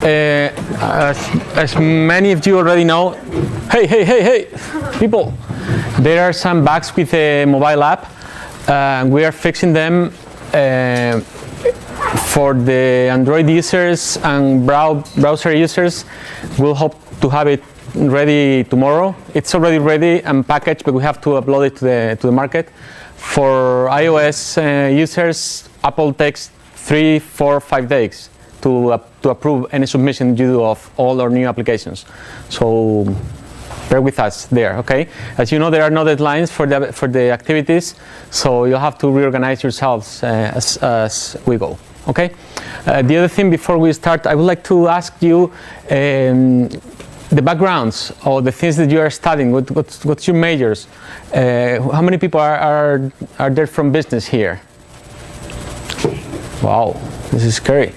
as many of you already know, hey, people, there are some bugs with the mobile app. We are fixing them for the Android users and browser users. We'll hope to have it ready tomorrow. It's already ready and packaged, but we have to upload it to the market. For iOS users, Apple takes 3, 4, 5 days to approve any submission you do of all our new applications. So bear with us there, okay? As you know, there are no deadlines for the activities, so you'll have to reorganize yourselves as we go, okay? The other thing before we start, I would like to ask you the backgrounds or the things that you are studying. What's your majors? How many people are there from business here? Wow, this is scary.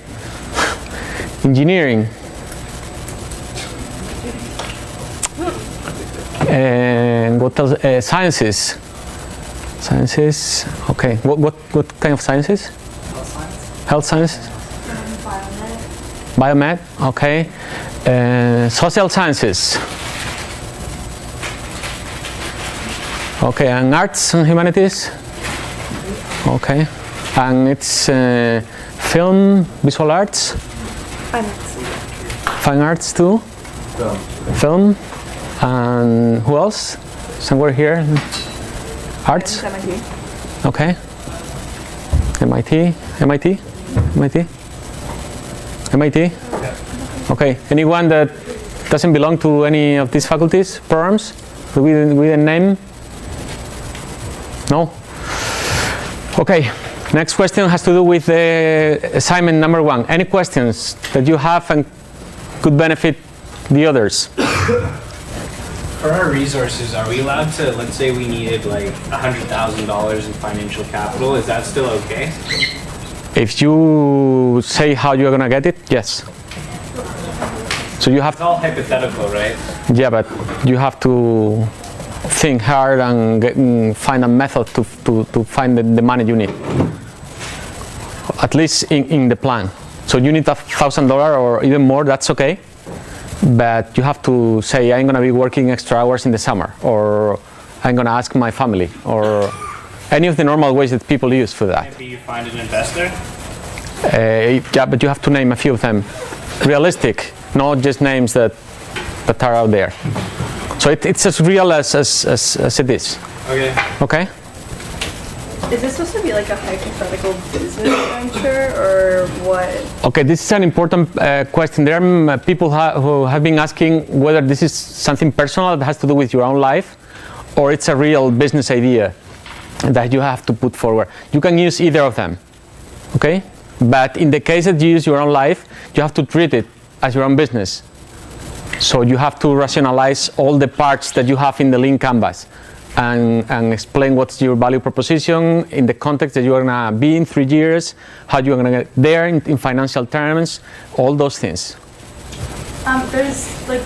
Engineering. And what else? Sciences. Sciences. Okay. What kind of sciences? Health science. Biomed. Okay. Social sciences. Okay. And arts and humanities. Okay. And it's film, visual arts. Fine arts too. Film. And who else? Somewhere here? Arts? MIT. Okay. MIT? Okay. Anyone that doesn't belong to any of these faculties, programs? We didn't name? No? Okay. Next question has to do with assignment number 1. Any questions that you have and could benefit the others? For our resources, are we allowed to, let's say we needed like $100,000 in financial capital, is that still okay? If you say how you're gonna get it, yes. So you have. It's all hypothetical, right? Yeah, but you have to think hard and find a method to find the money you need. At least in the plan. So you need $1,000 or even more, that's okay. But you have to say, I'm going to be working extra hours in the summer, or I'm going to ask my family, or any of the normal ways that people use for that. Maybe you find an investor? Yeah, but you have to name a few of them. Realistic, not just names that are out there. So it's as real as it is. Okay. Okay? Is this supposed to be like a hypothetical business venture or what? Okay, this is an important question. There are people who have been asking whether this is something personal that has to do with your own life, or it's a real business idea that you have to put forward. You can use either of them, okay? But in the case that you use your own life, you have to treat it as your own business. So you have to rationalize all the parts that you have in the lean canvas. And explain what's your value proposition in the context that you're going to be in 3 years, how you're going to get there in financial terms, all those things. There's like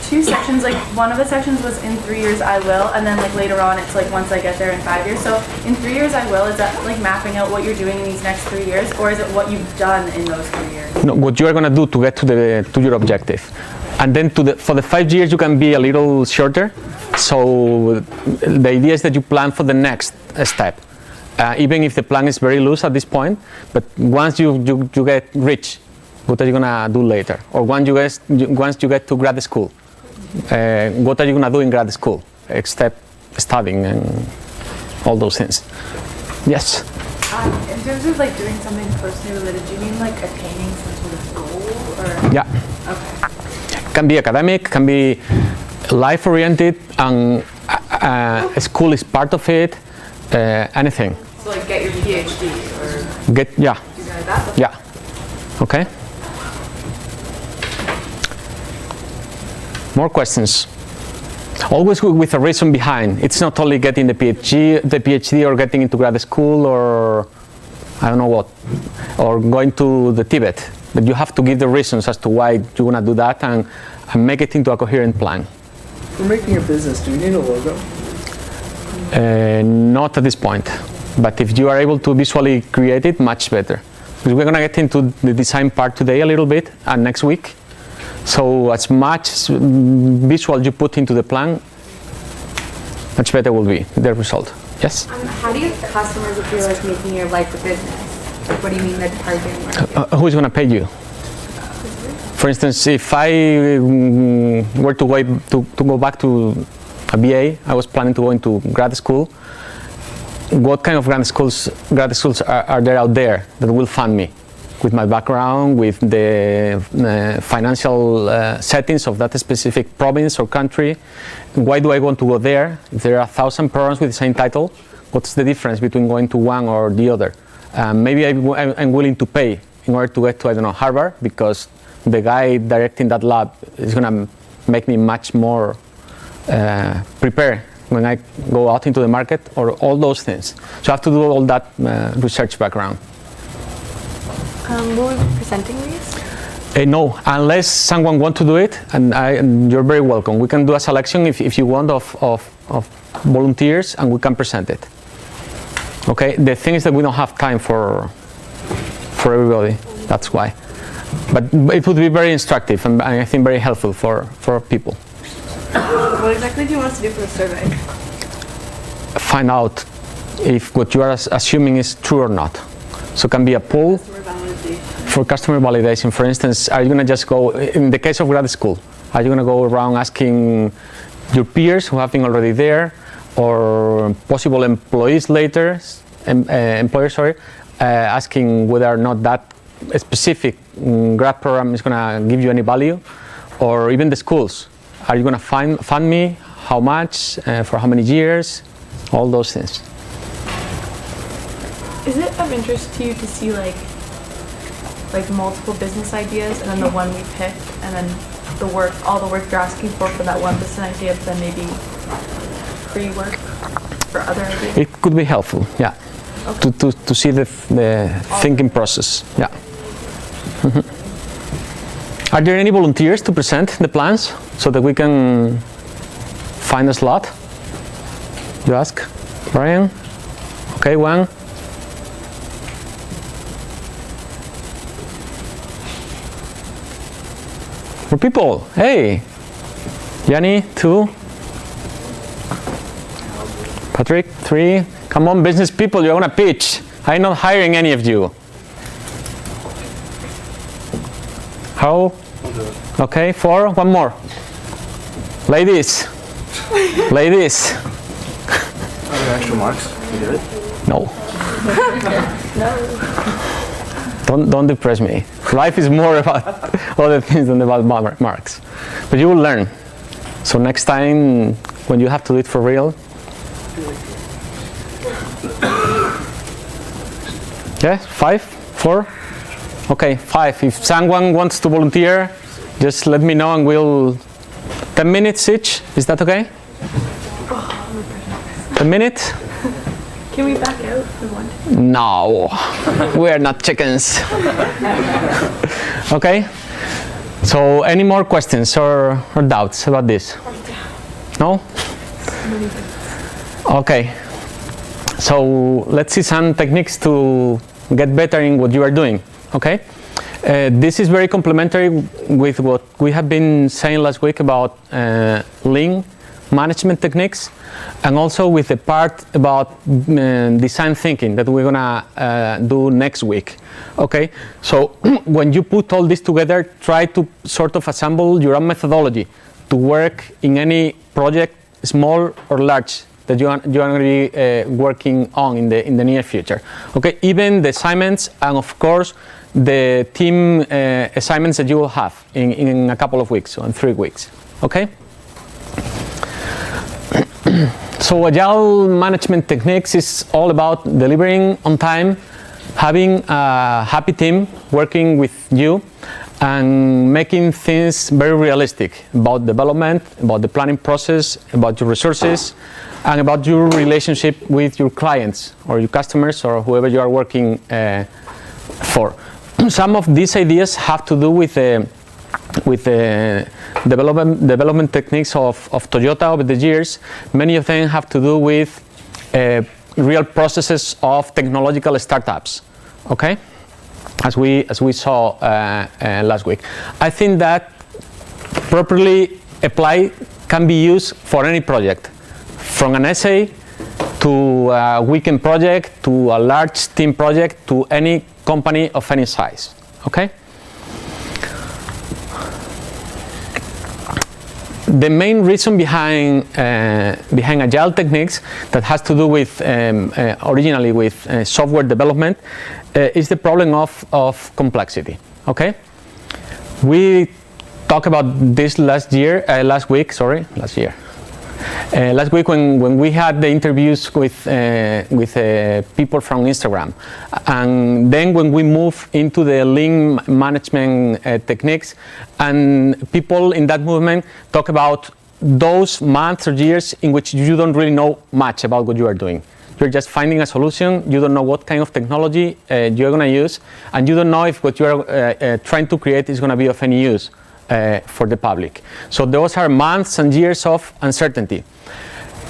2 sections, like one of the sections was in 3 years I will, and then like later on it's like once I get there in 5 years. So in 3 years I will, is that like mapping out what you're doing in these next 3 years, or is it what you've done in those 3 years? No, what you are going to do to get to your objective. And then for the 5 years you can be a little shorter. So the idea is that you plan for the next step, even if the plan is very loose at this point. But once you get rich, what are you gonna do later? Or once you get to grad school, what are you gonna do in grad school, except studying and all those things? Yes. In terms of like doing something closely related, do you mean like attaining some sort of goal or? Yeah. Okay. Can be academic, can be life-oriented, and school is part of it. Anything. So like get your PhD or? Yeah. Something like that? Yeah. Okay. More questions. Always with a reason behind. It's not only getting the PhD or getting into grad school or I don't know what, or going to the Tibet. But you have to give the reasons as to why you want to do that and make it into a coherent plan. For making a business, do you need a logo? Not at this point. But if you are able to visually create it, much better. Because we're going to get into the design part today a little bit and next week. So as much visual you put into the plan, much better will be the result. Yes? How do you get customers if you're like making your life a business? Like, what do you mean the target market? Who's going to pay you? For instance, if I were to go back to a BA, I was planning to go into grad school. What kind of grad schools are there out there that will fund me with my background, with the financial settings of that specific province or country? Why do I want to go there? If there are 1,000 programs with the same title, what's the difference between going to one or the other? Maybe I'm willing to pay in order to get to, I don't know, Harvard, because the guy directing that lab is going to make me much more prepared when I go out into the market, or all those things. So I have to do all that research background. Will we be presenting these? No, unless someone wants to do it, and you're very welcome. We can do a selection if you want of volunteers, and we can present it. Okay. The thing is that we don't have time for everybody. That's why. But it would be very instructive and I think very helpful for people. What exactly do you want us to do for the survey? Find out if what you are assuming is true or not. So it can be a poll for customer validation. For instance, are you going to just go, in the case of grad school, are you going to go around asking your peers who have been already there, or possible employers later, asking whether or not that specific grad program is going to give you any value, or even the schools. Are you going to fund me? How much? For how many years? All those things. Is it of interest to you to see like multiple business ideas, and then the one we pick, and then all the work you're asking for that one business idea, but then maybe free work for other ideas? It could be helpful, yeah. Okay. To see the thinking process, yeah. Mm-hmm. Are there any volunteers to present the plans so that we can find a slot? You ask, Brian? Okay, one. For people, hey, Yanni, 2, Patrick, 3. Come on, business people, you're gonna pitch. I'm not hiring any of you. How? Okay, 4. One more. Ladies. Ladies. Are there extra marks? You did it? No. Don't depress me. Life is more about other things than about marks. But you will learn. So next time, when you have to do it for real. Yeah, 5, 4. Okay, 5. If someone wants to volunteer, just let me know and we'll 10 minutes each. Is that okay? 10 minutes? Can we back out if we want to? No, we're not chickens. Okay, so any more questions or doubts about this? No? Okay, so let's see some techniques to get better in what you are doing. Okay, this is very complementary with what we have been saying last week about lean management techniques, and also with the part about design thinking that we're gonna do next week. Okay, so when you put all this together, try to sort of assemble your own methodology to work in any project, small or large, that you are going to be working on in the near future. Okay, even the assignments, and of course the team assignments that you will have in a couple of weeks, or in 3 weeks. Okay. So agile management techniques is all about delivering on time, having a happy team working with you, and making things very realistic about development, about the planning process, about your resources, and about your relationship with your clients or your customers or whoever you are working for. Some of these ideas have to do with the development techniques of Toyota over the years. Many of them have to do with real processes of technological startups. Okay, as we saw last week. I think that properly applied, can be used for any project, from an essay to a weekend project to a large team project to any company of any size. Okay? The main reason behind agile techniques that has to do with originally with software development is the problem of complexity. Okay, we talked about this last week when we had the interviews with people from Instagram, and then when we move into the lean management techniques, and people in that movement talk about those months or years in which you don't really know much about what you are doing. You're just finding a solution, you don't know what kind of technology you're going to use, and you don't know if what you're trying to create is going to be of any use for the public. So those are months and years of uncertainty.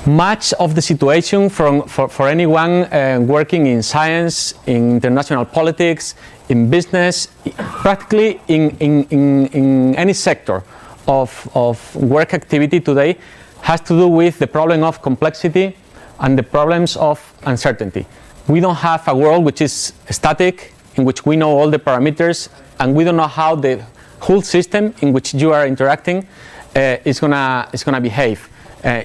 Much of the situation for anyone working in science, in international politics, in business, practically in any sector of work activity today has to do with the problem of complexity and the problems of uncertainty. We don't have a world which is static, in which we know all the parameters, and we don't know how the whole system in which you are interacting is gonna behave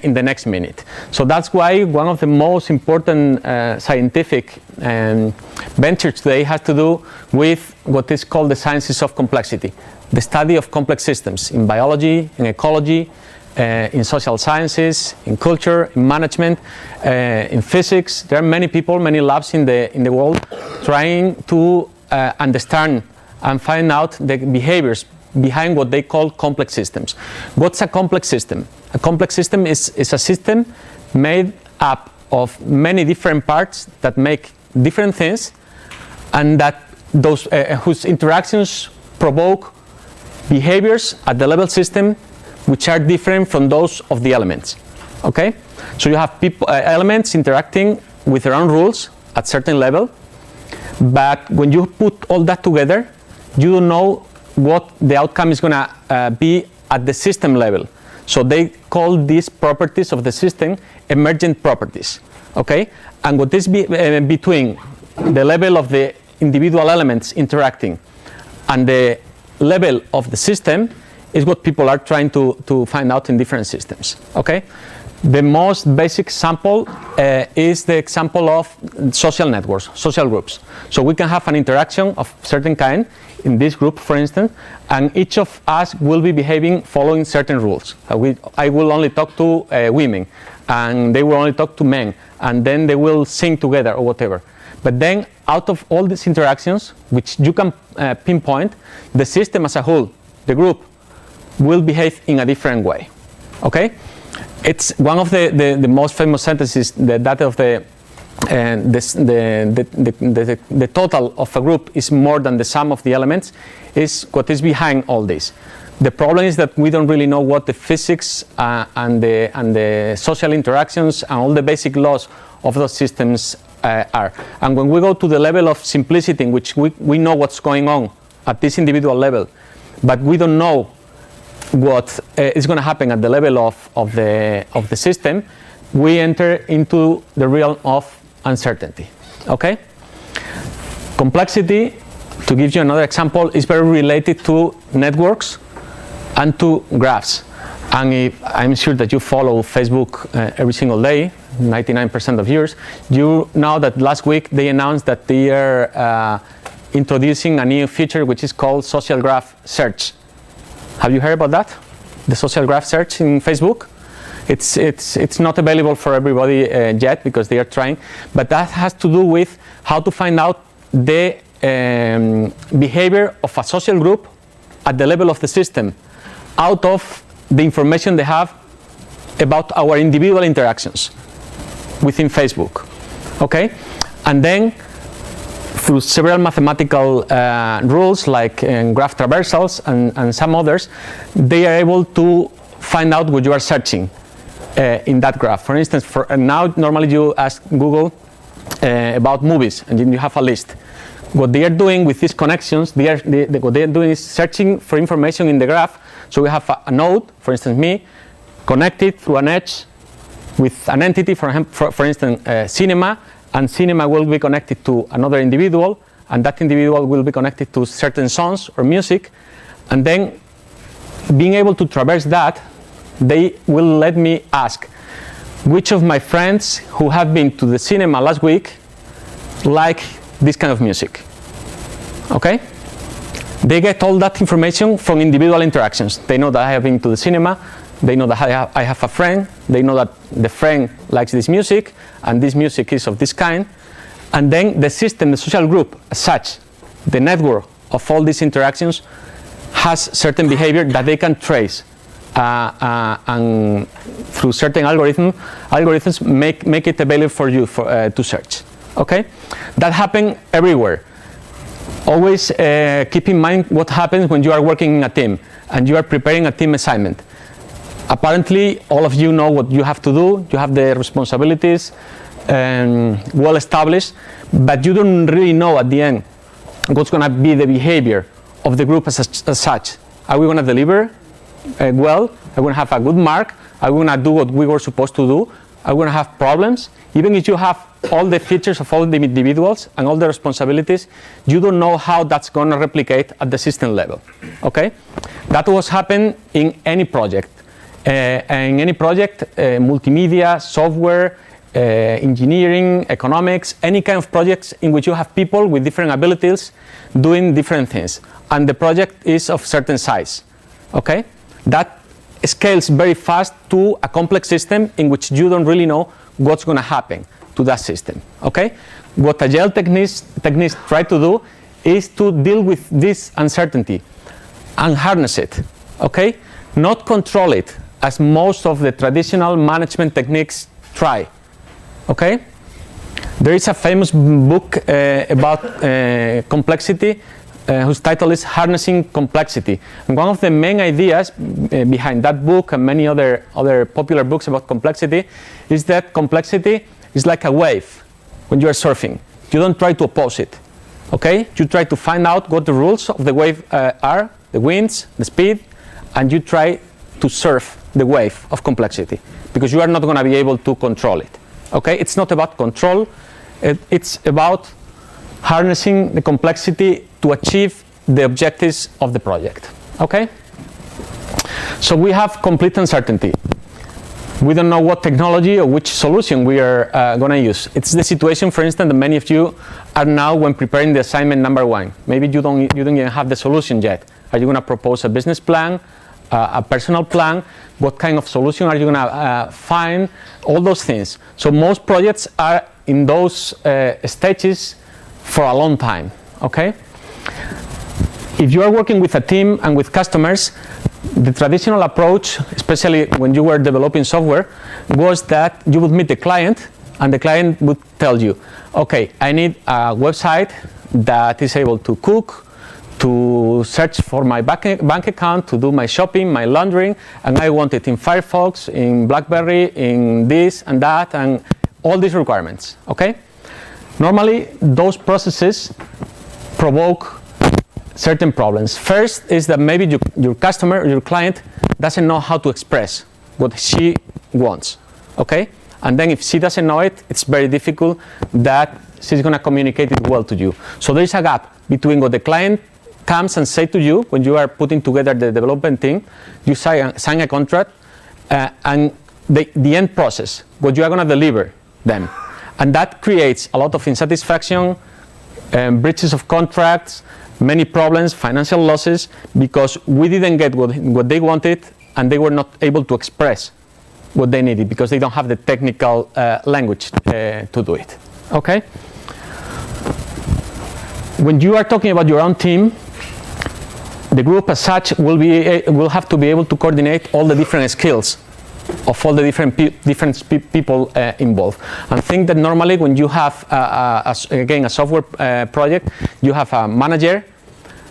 in the next minute. So that's why one of the most important scientific ventures today has to do with what is called the sciences of complexity, the study of complex systems in biology, in ecology, in social sciences, in culture, in management, in physics. There are many people, many labs in the world trying to understand and find out the behaviors behind what they call complex systems. What's a complex system? A complex system is a system made up of many different parts that make different things, and that those whose interactions provoke behaviors at the level system which are different from those of the elements. Okay? So you have elements interacting with their own rules at certain level, but when you put all that together, you don't know what the outcome is going to be at the system level. So they call these properties of the system emergent properties. Okay? And what is between the level of the individual elements interacting and the level of the system is what people are trying to find out in different systems. Okay? The most basic example is the example of social networks, social groups. So we can have an interaction of certain kind in this group, for instance, and each of us will be behaving following certain rules. I will only talk to women, and they will only talk to men, and then they will sing together or whatever. But then out of all these interactions, which you can pinpoint, the system as a whole, the group, will behave in a different way. Okay? It's one of the most famous sentences, that of the total of a group is more than the sum of the elements, is what is behind all this. The problem is that we don't really know what the physics and the social interactions and all the basic laws of those systems are. And when we go to the level of simplicity in which we know what's going on at this individual level, but we don't know what is going to happen at the level of the system, we enter into the realm of uncertainty. Okay? Complexity, to give you another example, is very related to networks and to graphs. And I'm sure that you follow Facebook every single day, 99% of yours. You know that last week they announced that they are introducing a new feature which is called social graph search. Have you heard about that? The social graph search in Facebook? It's not available for everybody yet because they are trying, but that has to do with how to find out the behavior of a social group at the level of the system out of the information they have about our individual interactions within Facebook. Okay? And then through several mathematical rules like graph traversals and some others, they are able to find out what you are searching in that graph. For instance, now normally you ask Google about movies and then you have a list. What they are doing with these connections, what they are doing is searching for information in the graph So we have a node, for instance me, connected through an edge with an entity, for instance cinema, and cinema will be connected to another individual, and that individual will be connected to certain songs or music, and then being able to traverse that, they will let me ask which of my friends who have been to the cinema last week like this kind of music. Okay? They get all that information from individual interactions. They know that I have been to the cinema, they know that I have a friend, they know that the friend likes this music, and this music is of this kind, and then the system, the social group as such, the network of all these interactions has certain behavior that they can trace, and through certain algorithms make it available for you to search. Okay, that happens everywhere. Always keep in mind what happens when you are working in a team and you are preparing a team assignment. Apparently, all of you know what you have to do. You have the responsibilities well established, but you don't really know at the end what's going to be the behavior of the group as such. Are we going to deliver well? Are we going to have a good mark? Are we going to do what we were supposed to do? Are we going to have problems? Even if you have all the features of all the individuals and all the responsibilities, you don't know how that's going to replicate at the system level. Okay? That was happening in any project. Multimedia, software, engineering, economics, any kind of projects in which you have people with different abilities doing different things, and the project is of certain size. Okay? That scales very fast to a complex system in which you don't really know what's going to happen to that system. Okay? What Agile techniques try to do is to deal with this uncertainty and harness it. Okay? Not control it, as most of the traditional management techniques try. Okay? There is a famous book about complexity whose title is Harnessing Complexity. And one of the main ideas behind that book and many other popular books about complexity is that complexity is like a wave when you are surfing. You don't try to oppose it. Okay? You try to find out what the rules of the wave are, the winds, the speed, and you try to surf the wave of complexity, because you are not going to be able to control it. Okay? It's not about control, it's about harnessing the complexity to achieve the objectives of the project. Okay? So we have complete uncertainty. We don't know what technology or which solution we are going to use. It's the situation, for instance, that many of you are now when preparing the assignment number 1. Maybe you don't even have the solution yet. Are you going to propose a business plan, a personal plan? What kind of solution are you going to find? All those things. So most projects are in those stages for a long time. Okay? If you are working with a team and with customers, the traditional approach, especially when you were developing software, was that you would meet the client and the client would tell you, okay, I need a website that is able to cook, to search for my bank account, to do my shopping, my laundering, and I want it in Firefox, in BlackBerry, in this and that, and all these requirements. Okay? Normally, those processes provoke certain problems. First is that maybe your customer, your client, doesn't know how to express what she wants. Okay? And then if she doesn't know it, it's very difficult that she's going to communicate it well to you. So there is a gap between what the client comes and say to you when you are putting together the development team, you sign a contract, and the end process, what you are going to deliver them. And that creates a lot of insatisfaction, breaches of contracts, many problems, financial losses, because we didn't get what they wanted and they were not able to express what they needed because they don't have the technical language to do it. Okay? When you are talking about your own team, the group as such will have to be able to coordinate all the different skills of all the different people involved. And think that normally when you have, again, a software project, you have a manager,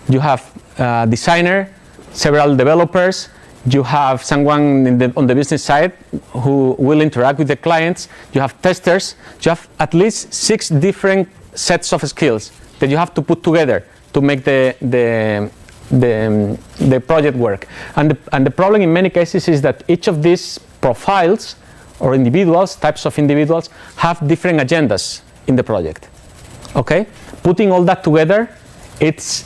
you have a designer, several developers, you have someone on the business side who will interact with the clients, you have testers, you have at least 6 different sets of skills that you have to put together to make the the project work. And the problem in many cases is that each of these profiles or individuals, types of individuals, have different agendas in the project. Okay? Putting all that together, it's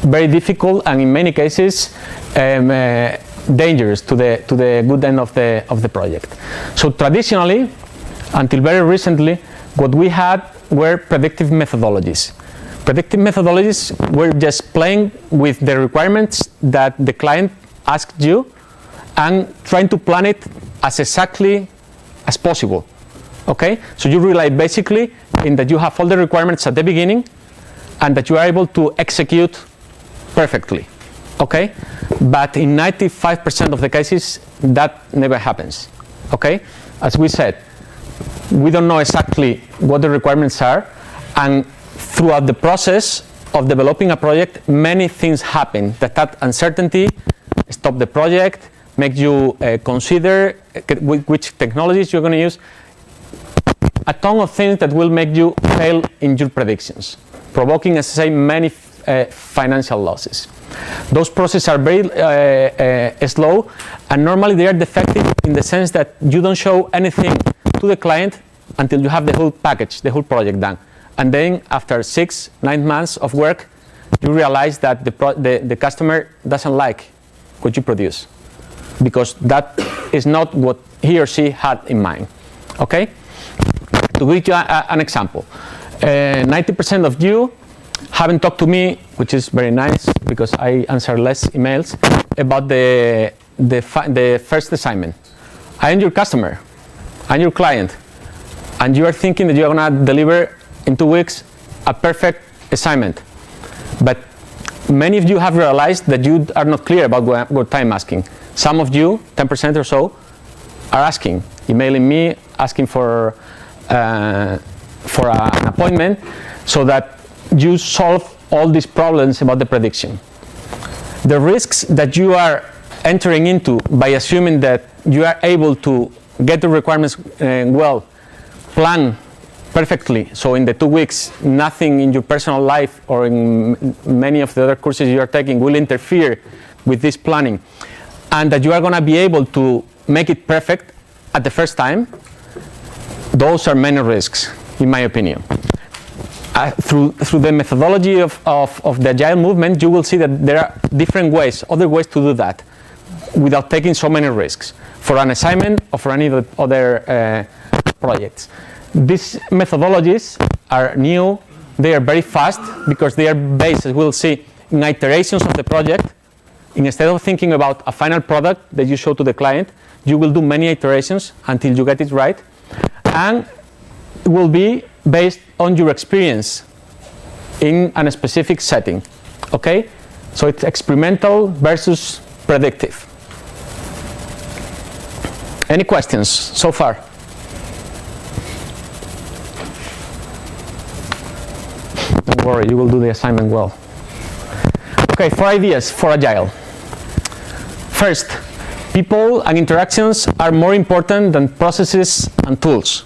very difficult and in many cases dangerous to the good end of the project. So traditionally, until very recently, what we had were predictive methodologies. Predictive methodologies were just playing with the requirements that the client asked you and trying to plan it as exactly as possible. Okay? So you rely basically in that you have all the requirements at the beginning and that you are able to execute perfectly. Okay? But in 95% of the cases, that never happens. Okay? As we said, we don't know exactly what the requirements are, and throughout the process of developing a project, many things happen that uncertainty stop the project, make you consider which technologies you're going to use, a ton of things that will make you fail in your predictions, provoking, as I say, many financial losses. Those processes are very slow, and normally they are defective in the sense that you don't show anything to the client until you have the whole package, the whole project done. And then after 6-9 months of work, you realize that the customer doesn't like what you produce, because that is not what he or she had in mind. Okay? To give you an example, 90% of you haven't talked to me, which is very nice because I answer less emails, about the first assignment. I am your customer, I'm your client, and you are thinking that you're going to deliver in 2 weeks a perfect assignment. But many of you have realized that you are not clear about what time asking. Some of you, 10% or so, are asking, emailing me, asking for an appointment so that you solve all these problems about the prediction. The risks that you are entering into by assuming that you are able to get the requirements well, plan perfectly, so in the 2 weeks nothing in your personal life or in many of the other courses you are taking will interfere with this planning, and that you are going to be able to make it perfect at the first time, those are many risks, in my opinion. Through the methodology of the Agile movement, you will see that there are different ways, other ways to do that without taking so many risks for an assignment or for any other projects. These methodologies are new, they are very fast because they are based, as we'll see, in iterations of the project. Instead of thinking about a final product that you show to the client, you will do many iterations until you get it right, and it will be based on your experience in a specific setting. Okay? So it's experimental versus predictive. Any questions so far? Don't worry, you will do the assignment well. Okay, 4 ideas for Agile. First, people and interactions are more important than processes and tools.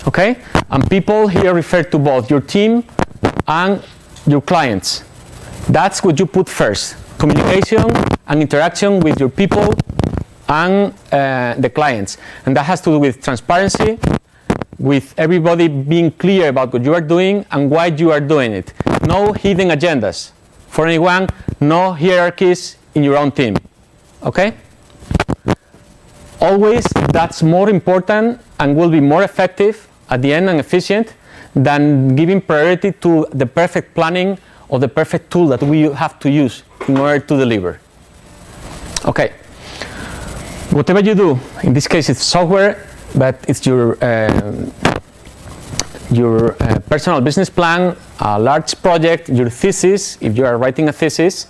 Okay? And people here refer to both your team and your clients. That's what you put first. Communication and interaction with your people and the clients. And that has to do with transparency, with everybody being clear about what you are doing and why you are doing it. No hidden agendas for anyone, no hierarchies in your own team. Okay? Always that's more important and will be more effective at the end and efficient than giving priority to the perfect planning or the perfect tool that we have to use in order to deliver. Okay. Whatever you do, in this case it's software, but it's your personal business plan, a large project, your thesis, if you are writing a thesis,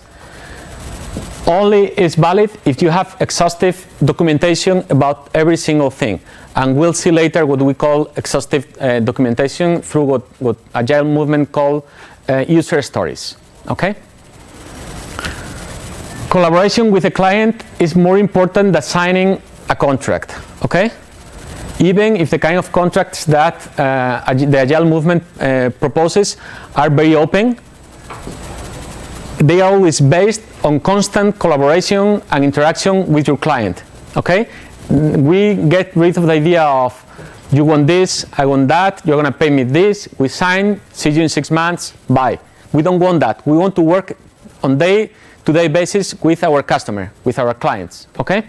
only is valid if you have exhaustive documentation about every single thing. And we'll see later what we call exhaustive documentation through what Agile movement call user stories. Okay? Collaboration with the client is more important than signing a contract. Okay? Even if the kind of contracts that the Agile movement proposes are very open, they are always based on constant collaboration and interaction with your client. Okay? We get rid of the idea of you want this, I want that, you're going to pay me this, we sign, see you in 6 months, bye. We don't want that. We want to work on day-to-day basis with our customer, with our clients. Okay?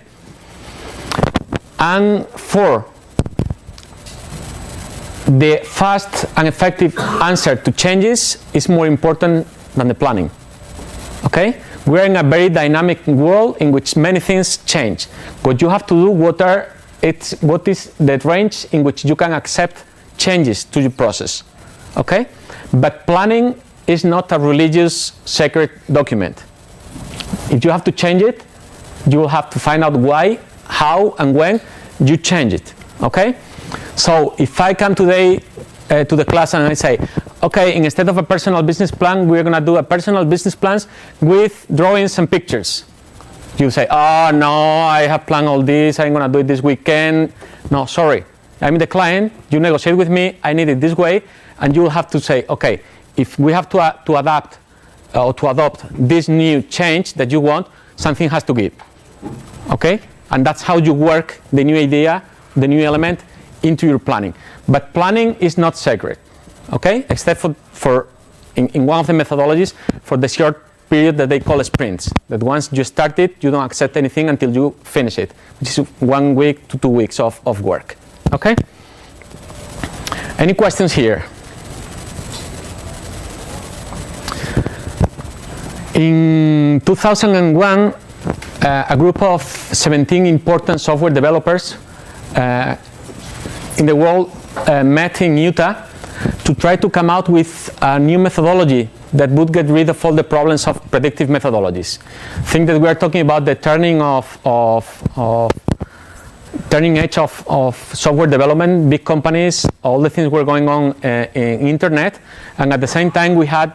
And 4, the fast and effective answer to changes is more important than the planning. Okay? We're in a very dynamic world in which many things change. What you have to do, what is the range in which you can accept changes to your process. Okay? But planning is not a religious sacred document. If you have to change it, you will have to find out why, how, and when you change it. Okay? So if I come today to the class and I say, okay, instead of a personal business plan, we're going to do a personal business plans with drawings and pictures. You say, oh no, I have planned all this, I'm going to do it this weekend. No, sorry, I'm the client, you negotiate with me, I need it this way, and you will have to say, okay, if we have to adapt or to adopt this new change that you want, something has to give. Okay? And that's how you work the new idea, the new element into your planning. But planning is not sacred. Okay? Except for in one of the methodologies, for the short period that they call sprints. That once you start it, you don't accept anything until you finish it, which is 1 week to 2 weeks of work. Okay? Any questions here? In 2001, a group of 17 important software developers in the world met in Utah to try to come out with a new methodology that would get rid of all the problems of predictive methodologies. Think that we are talking about the turning turning edge of software development, big companies, all the things were going on in internet, and at the same time we had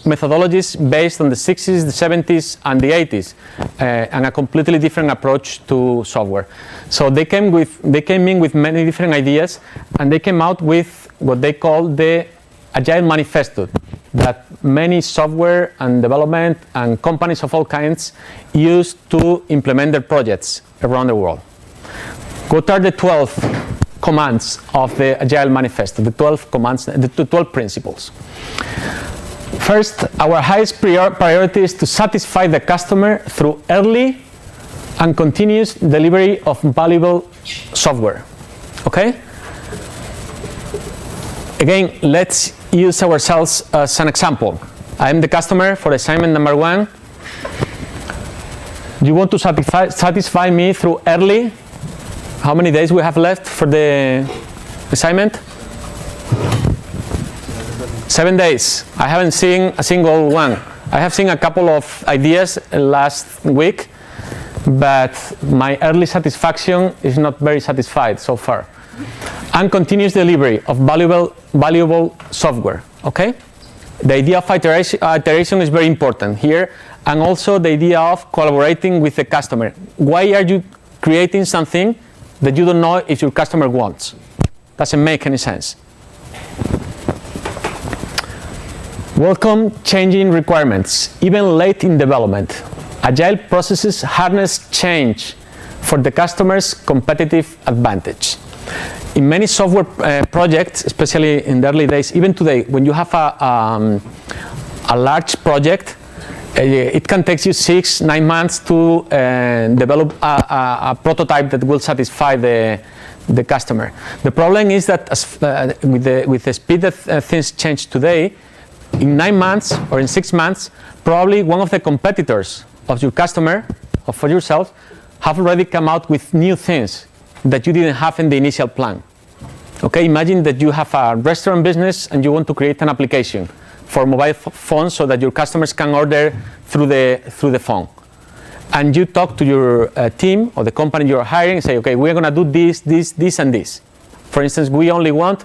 methodologies based on the 60s, the 70s, and the 80s, and a completely different approach to software. So they came in with many different ideas, and they came out with what they call the Agile Manifesto, that many software and development and companies of all kinds use to implement their projects around the world. What are the 12 commands of the Agile Manifesto, the 12 commands, the 12 principles? First, our highest priority is to satisfy the customer through early and continuous delivery of valuable software. Okay? Again, let's use ourselves as an example. I am the customer for assignment number 1. You want to satisfy me through early. How many days we have left for the assignment? 7 days. I haven't seen a single one. I have seen a couple of ideas last week, but my early satisfaction is not very satisfied so far. And continuous delivery of valuable software. Okay? The idea of iteration is very important here, and also the idea of collaborating with the customer. Why are you creating something that you don't know if your customer wants? Doesn't make any sense. Welcome changing requirements, even late in development. Agile processes harness change for the customer's competitive advantage. In many software projects, especially in the early days, even today, when you have a large project, it can take you 6-9 months to develop a prototype that will satisfy the customer. The problem is that with the speed that things change today, in 9 months or in 6 months, probably one of the competitors of your customer or for yourself have already come out with new things that you didn't have in the initial plan. Okay, imagine that you have a restaurant business and you want to create an application for mobile phones so that your customers can order through the phone. And you talk to your team or the company you're hiring and say, okay, we're going to do this, and this. For instance, we only want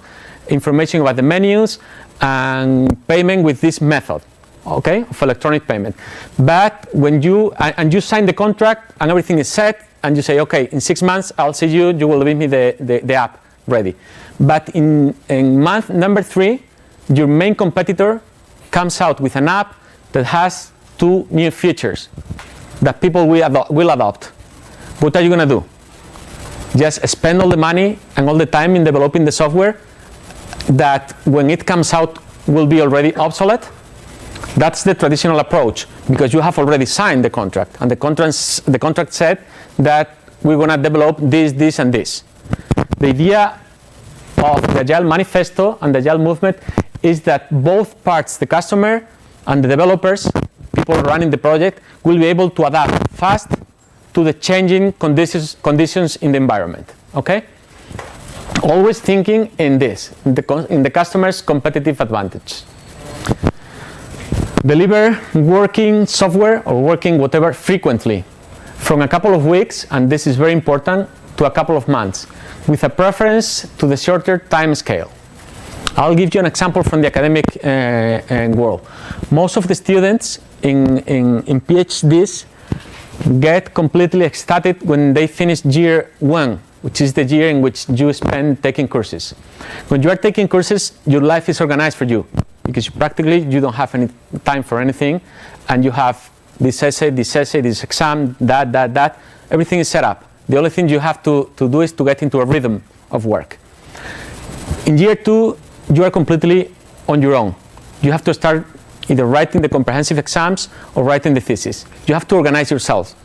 information about the menus and payment with this method, okay, of electronic payment. But when you sign the contract and everything is set, and you say, okay, in 6 months I'll see you, you will leave me the app ready. But in month number 3, your main competitor comes out with an app that has 2 new features that people will adopt. What are you going to do? Just spend all the money and all the time in developing the software that when it comes out will be already obsolete? That's the traditional approach, because you have already signed the contract, and the contract said that we're going to develop this, and this. The idea of the Agile Manifesto and the Agile movement is that both parts, the customer and the developers, people running the project, will be able to adapt fast to the changing conditions in the environment. Okay? Always thinking in this, in the customer's competitive advantage. Deliver working software or working whatever frequently, from a couple of weeks, and this is very important, to a couple of months, with a preference to the shorter time scale. I'll give you an example from the academic world. Most of the students in PhDs get completely ecstatic when they finish year 1, which is the year in which you spend taking courses. When you are taking courses, your life is organized for you, because you don't have any time for anything, and you have this essay, this exam, that, everything is set up. The only thing you have to do is to get into a rhythm of work. In year 2, you are completely on your own. You have to start either writing the comprehensive exams or writing the thesis. You have to organize yourself.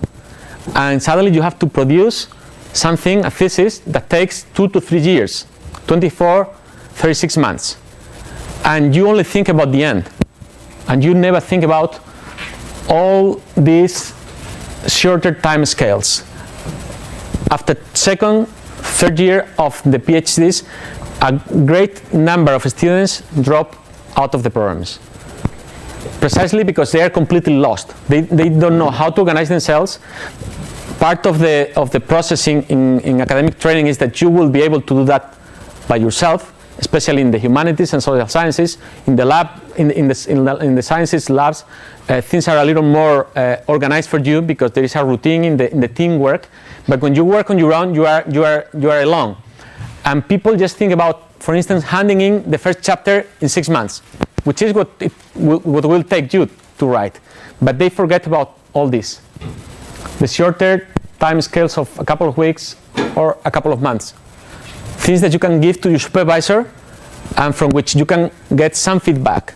And suddenly you have to produce something, a thesis, that takes 2 to 3 years, 24, 36 months. And you only think about the end. And you never think about all these shorter time scales. After second, third year of the PhDs, a great number of students drop out of the programs. Precisely because they are completely lost. They don't know how to organize themselves. Part of the processing in academic training is that you will be able to do that by yourself, especially in the humanities and social sciences. In the lab, in the sciences labs, things are a little more organized for you, because there is a routine in the teamwork. But when you work on your own, you are alone. And people just think about, for instance, handing in the first chapter in 6 months, which is what will take you to write. But they forget about all this. The shorter time scales of a couple of weeks or a couple of months. Things that you can give to your supervisor and from which you can get some feedback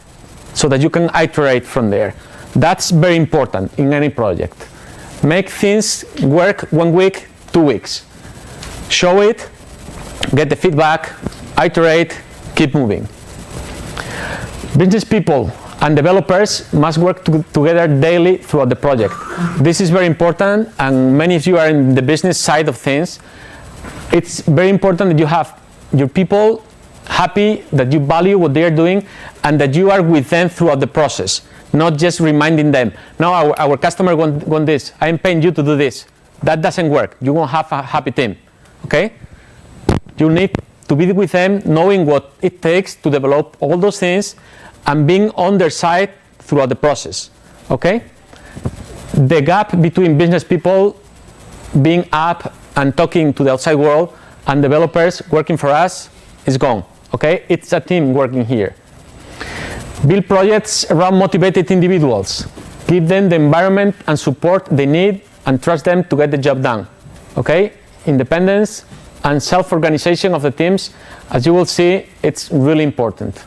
so that you can iterate from there. That's very important in any project. Make things work 1 week, 2 weeks. Show it, get the feedback, iterate, keep moving. Business people and developers must work together daily throughout the project. This is very important, and many of you are in the business side of things. It's very important that you have your people happy, that you value what they are doing, and that you are with them throughout the process, not just reminding them, no, our customer want this, I am paying you to do this. That doesn't work. You won't have a happy team. Okay? You need to be with them, knowing what it takes to develop all those things, and being on their side throughout the process. Okay? The gap between business people being up and talking to the outside world and developers working for us is gone. Okay? It's a team working here. Build projects around motivated individuals. Give them the environment and support they need, and trust them to get the job done. Okay? Independence and self-organization of the teams, as you will see, it's really important.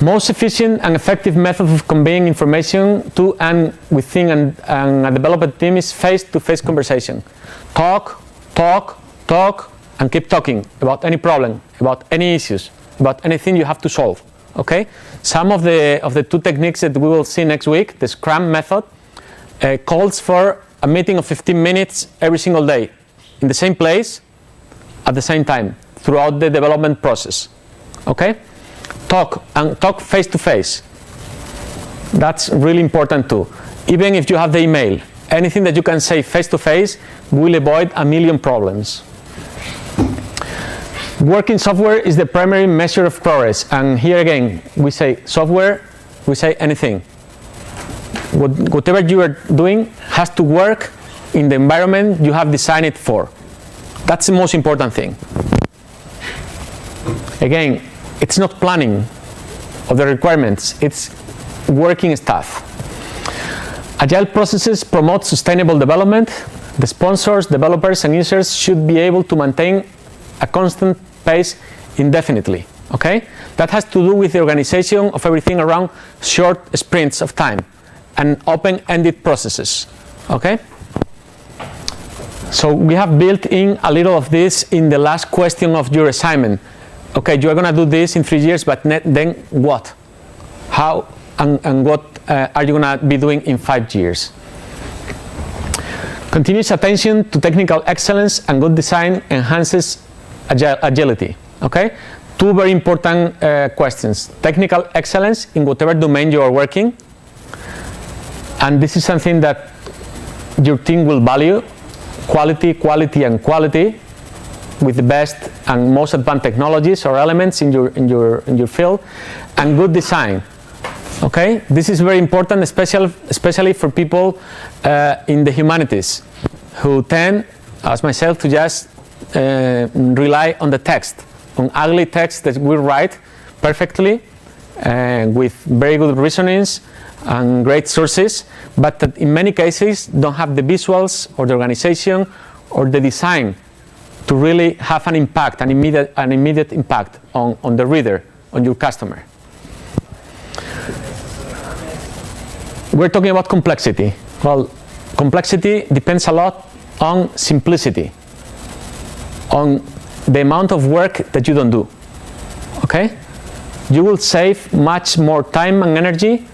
Most efficient and effective method of conveying information to and within a development team is face-to-face conversation. Talk, and keep talking about any problem, about any issues, about anything you have to solve. Okay? Some of the 2 techniques that we will see next week, the Scrum method, calls for a meeting of 15 minutes every single day, in the same place, at the same time, throughout the development process. Okay? Talk face to face. That's really important too. Even if you have the email, anything that you can say face to face will avoid a million problems. Working software is the primary measure of progress, and here again, we say software, we say anything. Whatever you are doing has to work in the environment you have designed it for. That's the most important thing. Again, it's not planning of the requirements, it's working stuff. Agile processes promote sustainable development. The sponsors, developers, and users should be able to maintain a constant pace indefinitely. Okay? That has to do with the organization of everything around short sprints of time and open-ended processes. Okay? So we have built in a little of this in the last question of your assignment. Okay, you are going to do this in 3 years, but then what? How and what are you going to be doing in 5 years? Continuous attention to technical excellence and good design enhances agility. Okay? 2 very important questions. Technical excellence in whatever domain you are working. And this is something that your team will value. Quality, quality, and quality with the best and most advanced technologies or elements in your field. And good design. Okay, this is very important, especially for people in the humanities who tend, as myself, to just rely on the text, on ugly text that we write perfectly with very good reasonings and great sources, but that in many cases don't have the visuals or the organization or the design to really have an impact, an immediate impact on the reader, on your customer. We're talking about complexity. Well, complexity depends a lot on simplicity, on the amount of work that you don't do. Okay? You will save much more time and energy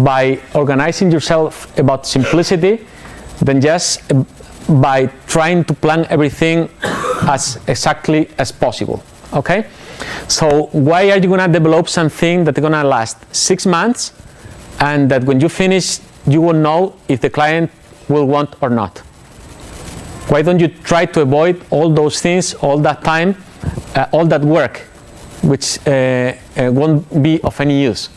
by organizing yourself about simplicity than just by trying to plan everything as exactly as possible. Okay? So why are you going to develop something that's going to last 6 months and that when you finish you will know if the client will want or not? Why don't you try to avoid all those things, all that time, all that work, which won't be of any use?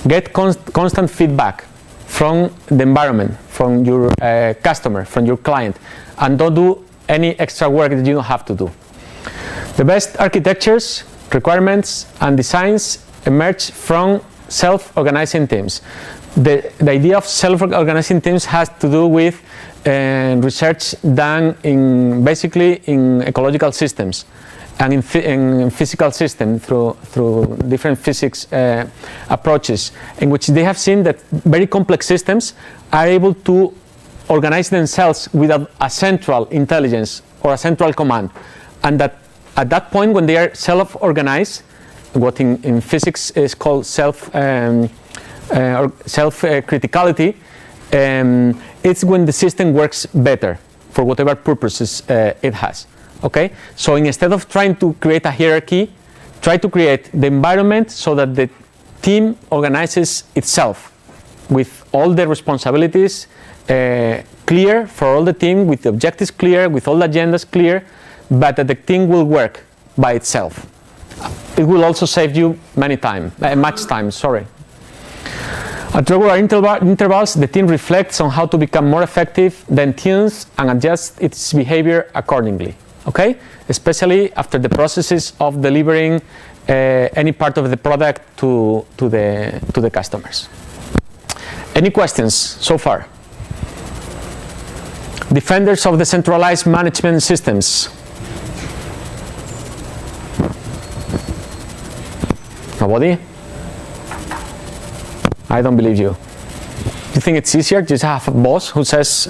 Get constant feedback from the environment, from your customer, from your client, and don't do any extra work that you don't have to do. The best architectures, requirements, and designs emerge from self-organizing teams. The idea of self-organizing teams has to do with research done basically in ecological systems and in physical systems through different physics approaches, in which they have seen that very complex systems are able to organize themselves without a central intelligence or a central command, and that at that point when they are self-organized, what in physics is called self-criticality, it's when the system works better for whatever purposes it has. Okay? So instead of trying to create a hierarchy, try to create the environment so that the team organizes itself with all the responsibilities clear for all the team, with the objectives clear, with all the agendas clear, but that the team will work by itself. It will also save you much time. At regular intervals, the team reflects on how to become more effective, then tunes and adjusts its behavior accordingly. Okay? Especially after the processes of delivering any part of the product to the customers. Any questions so far? Defenders of the centralized management systems. Nobody? I don't believe you. Do you think it's easier to just have a boss who says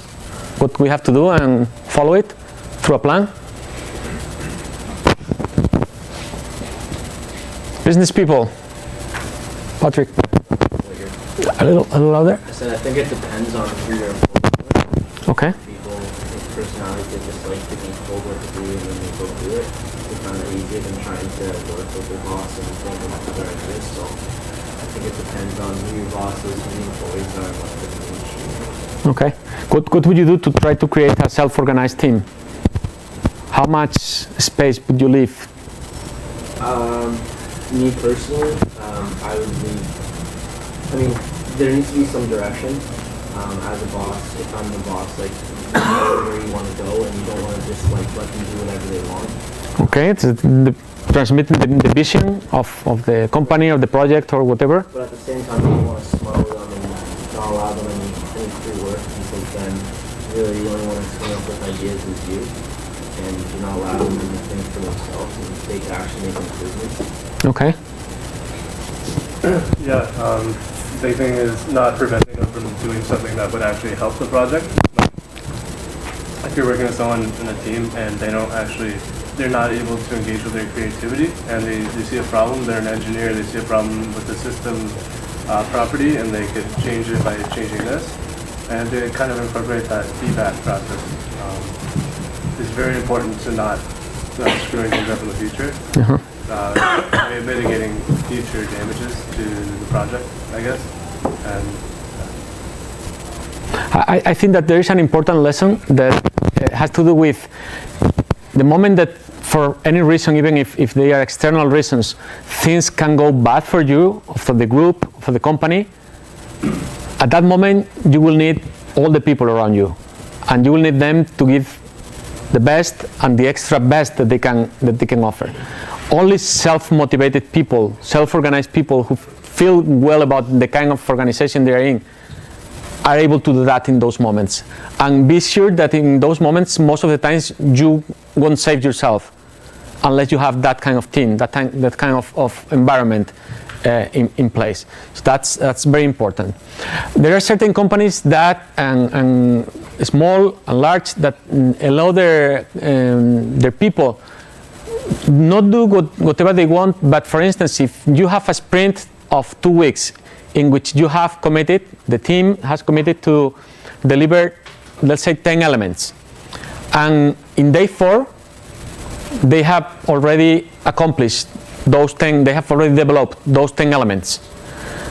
what we have to do and follow it through a plan? Business people. Patrick. A little louder. I said I think it depends on who you're employed with. Okay. People with personalities that just like to be told what to do and then they go do it. They find it easier than trying to work with their boss and think about other ideas. So I think it depends on who your boss is, who your employees are, and what the team. Okay. What would you do to try to create a self-organized team? How much space would you leave? Me personally, I would leave. I mean, there needs to be some direction. As a boss, if I'm the boss, like, you know where you want to go, and you don't want to just like let them do whatever they want. Okay, it's transmitting the vision of the company or the project or whatever. But at the same time, you don't want to smother them and not allow them any through work because then really the only one that's coming up with ideas is you, and you're not allowing them to think for themselves and take action, make improvements. Okay. Yeah, big thing is not preventing them from doing something that would actually help the project. If you're working with someone in a team and they're not able to engage with their creativity and they see a problem, they're an engineer, they see a problem with the system property and they could change it by changing this. And they kind of incorporate that feedback process. It's very important to not screwing things up in the future. Mitigating future damages to the project, I guess. And I think that there is an important lesson that has to do with the moment that for any reason, even if they are external reasons, things can go bad for you, for the group, for the company. At that moment, you will need all the people around you, and you will need them to give the best and the extra best that they can offer. Only self-motivated people, self-organized people who feel well about the kind of organization they are in are able to do that in those moments. And be sure that in those moments, most of the times, you won't save yourself unless you have that kind of team, that kind of environment in place. So that's very important. There are certain companies that, and small and large, that allow their people not do whatever they want, but for instance, if you have a sprint of 2 weeks in which you have committed, the team has committed to deliver, let's say, 10 elements, and in day 4, they have already accomplished those 10, they have already developed those 10 elements.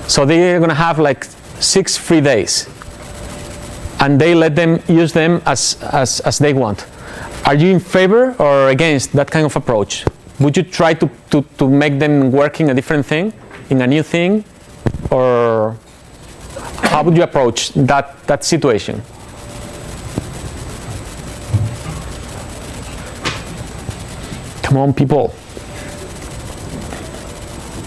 So they are going to have like 6 free days, and they let them use them as they want. Are you in favor or against that kind of approach? Would you try to make them work in a different thing, in a new thing, or how would you approach that situation? Come on, people.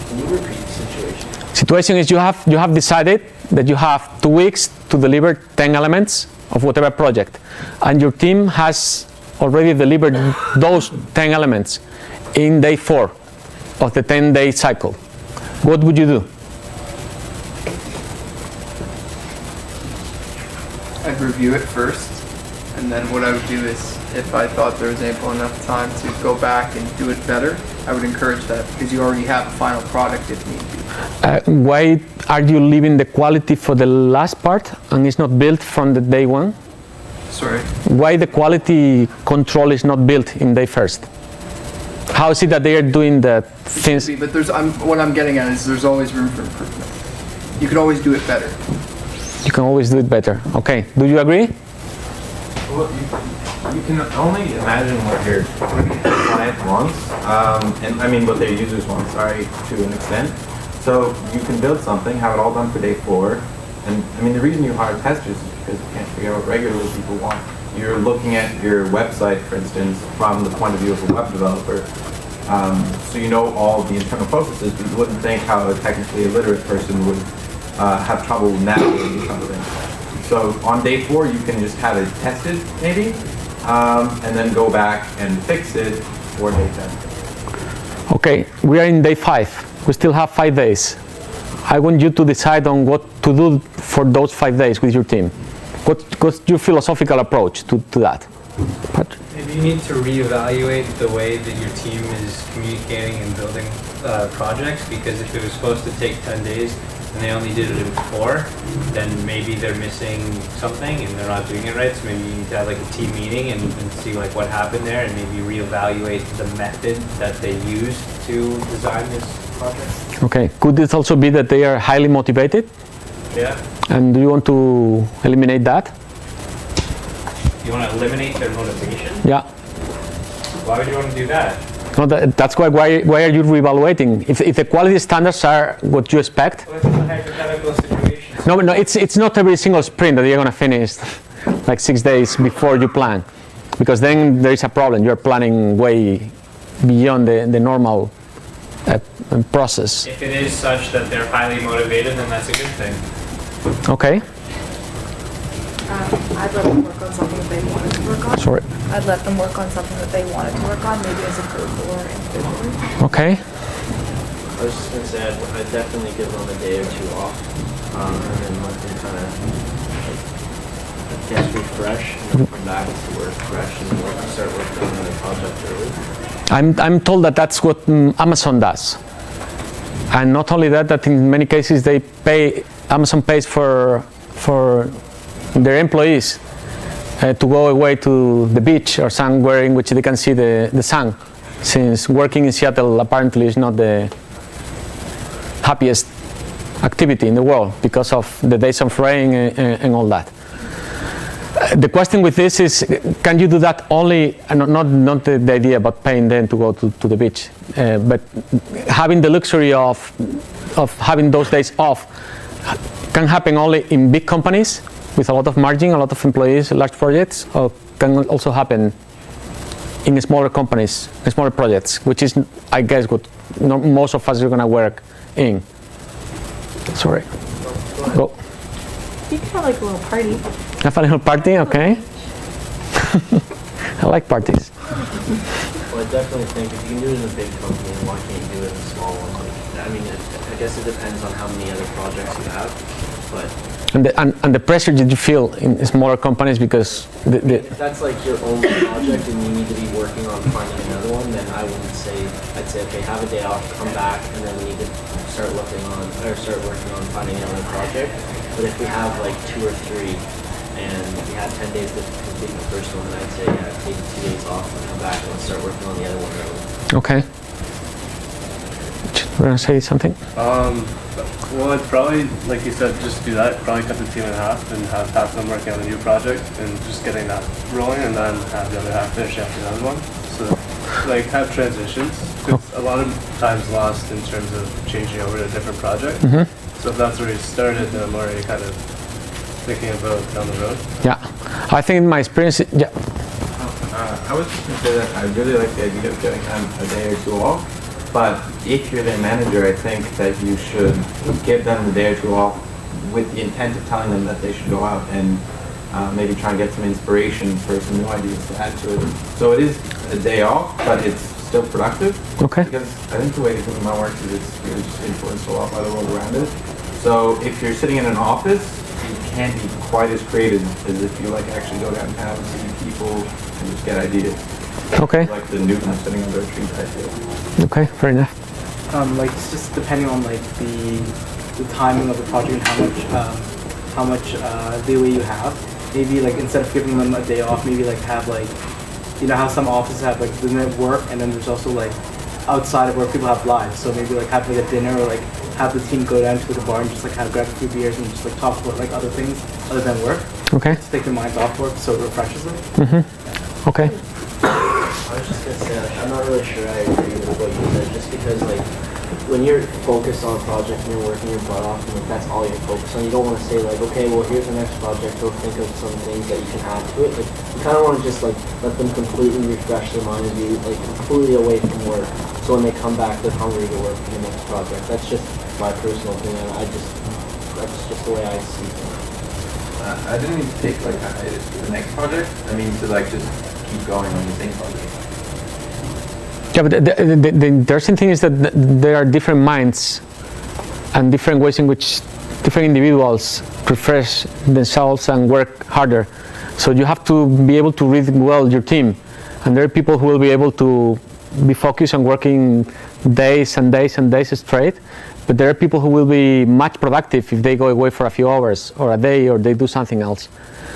Can you repeat the situation? Situation is you have decided that you have 2 weeks to deliver 10 elements of whatever project, and your team has already delivered those 10 elements in day 4 of the 10-day cycle. What would you do? I'd review it first, and then what I would do is, if I thought there was ample enough time to go back and do it better, I would encourage that because you already have a final product if need be. Why are you leaving the quality for the last part and it's not built from the day 1? Sorry? Why the quality control is not built in day 1st? How is it that they are doing the things? But what I'm getting at is there's always room for improvement. You could always do it better. You can always do it better. Okay, do you agree? Well, you can only imagine what your client wants, and I mean what their users want, sorry, to an extent. So you can build something, have it all done for day 4, and I mean the reason you hire testers is because you can't figure out what regularly people want. You're looking at your website, for instance, from the point of view of a web developer, so you know all the internal processes, but you wouldn't think how a technically illiterate person would have trouble navigating something. So on day 4, you can just have it tested, maybe, and then go back and fix it for day 10. Okay, we are in day 5. We still have 5 days. I want you to decide on what to do for those 5 days with your team. What's your philosophical approach to that? Maybe you need to reevaluate the way that your team is communicating and building projects, because if it was supposed to take 10 days and they only did it in 4, then maybe they're missing something and they're not doing it right. So maybe you need to have like a team meeting and see like what happened there, and maybe reevaluate the method that they used to design this project. Okay, could it also be that they are highly motivated? Yeah. And do you want to eliminate that? You want to eliminate their motivation? Yeah. Why would you want to do that? No, that's why are you reevaluating? If the quality standards are what you expect? Well, it's a hypothetical situation. No, it's not every single sprint that you're going to finish like 6 days before you plan, because then there is a problem. You're planning way beyond the normal process. If it is such that they're highly motivated, then that's a good thing. Okay. I'd let them work on something that they wanted to work on. Sorry. I'd let them work on something that they wanted to work on, maybe as a group or individually. Okay. I was just gonna say, I'd definitely give them a day or two off, and then let them kind of, I guess, refresh, and then come back to work fresh and start working on the project early. I'm told that that's what Amazon does. And not only that, that in many cases Amazon pays for their employees to go away to the beach or somewhere in which they can see the sun, since working in Seattle apparently is not the happiest activity in the world because of the days of rain and all that. The question with this is, can you do that only, not the idea about paying them to go to the beach, but having the luxury of having those days off can happen only in big companies with a lot of margin, a lot of employees, large projects, or can also happen in smaller companies, smaller projects, which is, I guess, what most of us are going to work in. Sorry. Go. You could have like a little party. Have a little party, okay. I like parties. Well, I definitely think if you can do it in a big company, why can't you do it in a small one? I mean, I guess it depends on how many other projects you have, but... And the pressure that you feel in smaller companies because... If that's like your only project and you need to be working on finding another one, then I wouldn't say, I'd say, okay, have a day off, come back, and then we need to start working on finding another project. But if we have like 2 or 3, and we have 10 days to complete the first one, then I'd say, yeah, take 2 days off and come back and start working on the other one early. Okay. You want to say something? Well, I'd probably, like you said, just do that. Probably cut the team in half and have half of them working on a new project and just getting that rolling, and then have the other half finish after another one. So, like, have transitions. It's a lot of times lost in terms of changing over to a different project. Mm-hmm. So if that's where you started, then I'm already kind of thinking about down the road. Yeah, I think in my experience, yeah. I was just going to say that I really like the idea of getting them a day or two off. But if you're their manager, I think that you should give them the day or two off with the intent of telling them that they should go out and maybe try and get some inspiration for some new ideas to add to it. So it is a day off, but it's still productive. Okay. Because I think the way the human mind works is it's really just influenced a lot by the world around it. So if you're sitting in an office, you can't be quite as creative as if you like actually go downtown and see people and just get ideas. Okay. Like the Newton sitting under a tree type deal. Okay, fair enough. Like it's just depending on like the timing of the project and how much leeway you have. Maybe like instead of giving them a day off, maybe like have like, you know how some offices have like the work and then there's also like outside of work people have lives. So maybe like have like a dinner or like have the team go down to the bar and just like grab a few beers and just like talk about like other things other than work. Okay. Just take their minds off work so it refreshes them. Mm-hmm. Okay. I was just gonna say, I'm not really sure I agree with what you said, just because like, when you're focused on a project and you're working your butt off and like that's all you're focused on, you don't want to say like, okay, well here's the next project, go think of some things that you can add to it. Like, you kind of want to just like, let them completely refresh their mind and be like completely away from work. So when they come back, they're hungry to work on the next project. That's just my personal opinion. That's just the way I see things. I didn't mean to take like the next project. I mean to like just keep going on the same project. Yeah, but the interesting thing is that there are different minds and different ways in which different individuals refresh themselves and work harder. So you have to be able to read well your team. And there are people who will be able to be focused on working days and days and days straight. But there are people who will be much productive if they go away for a few hours or a day or they do something else.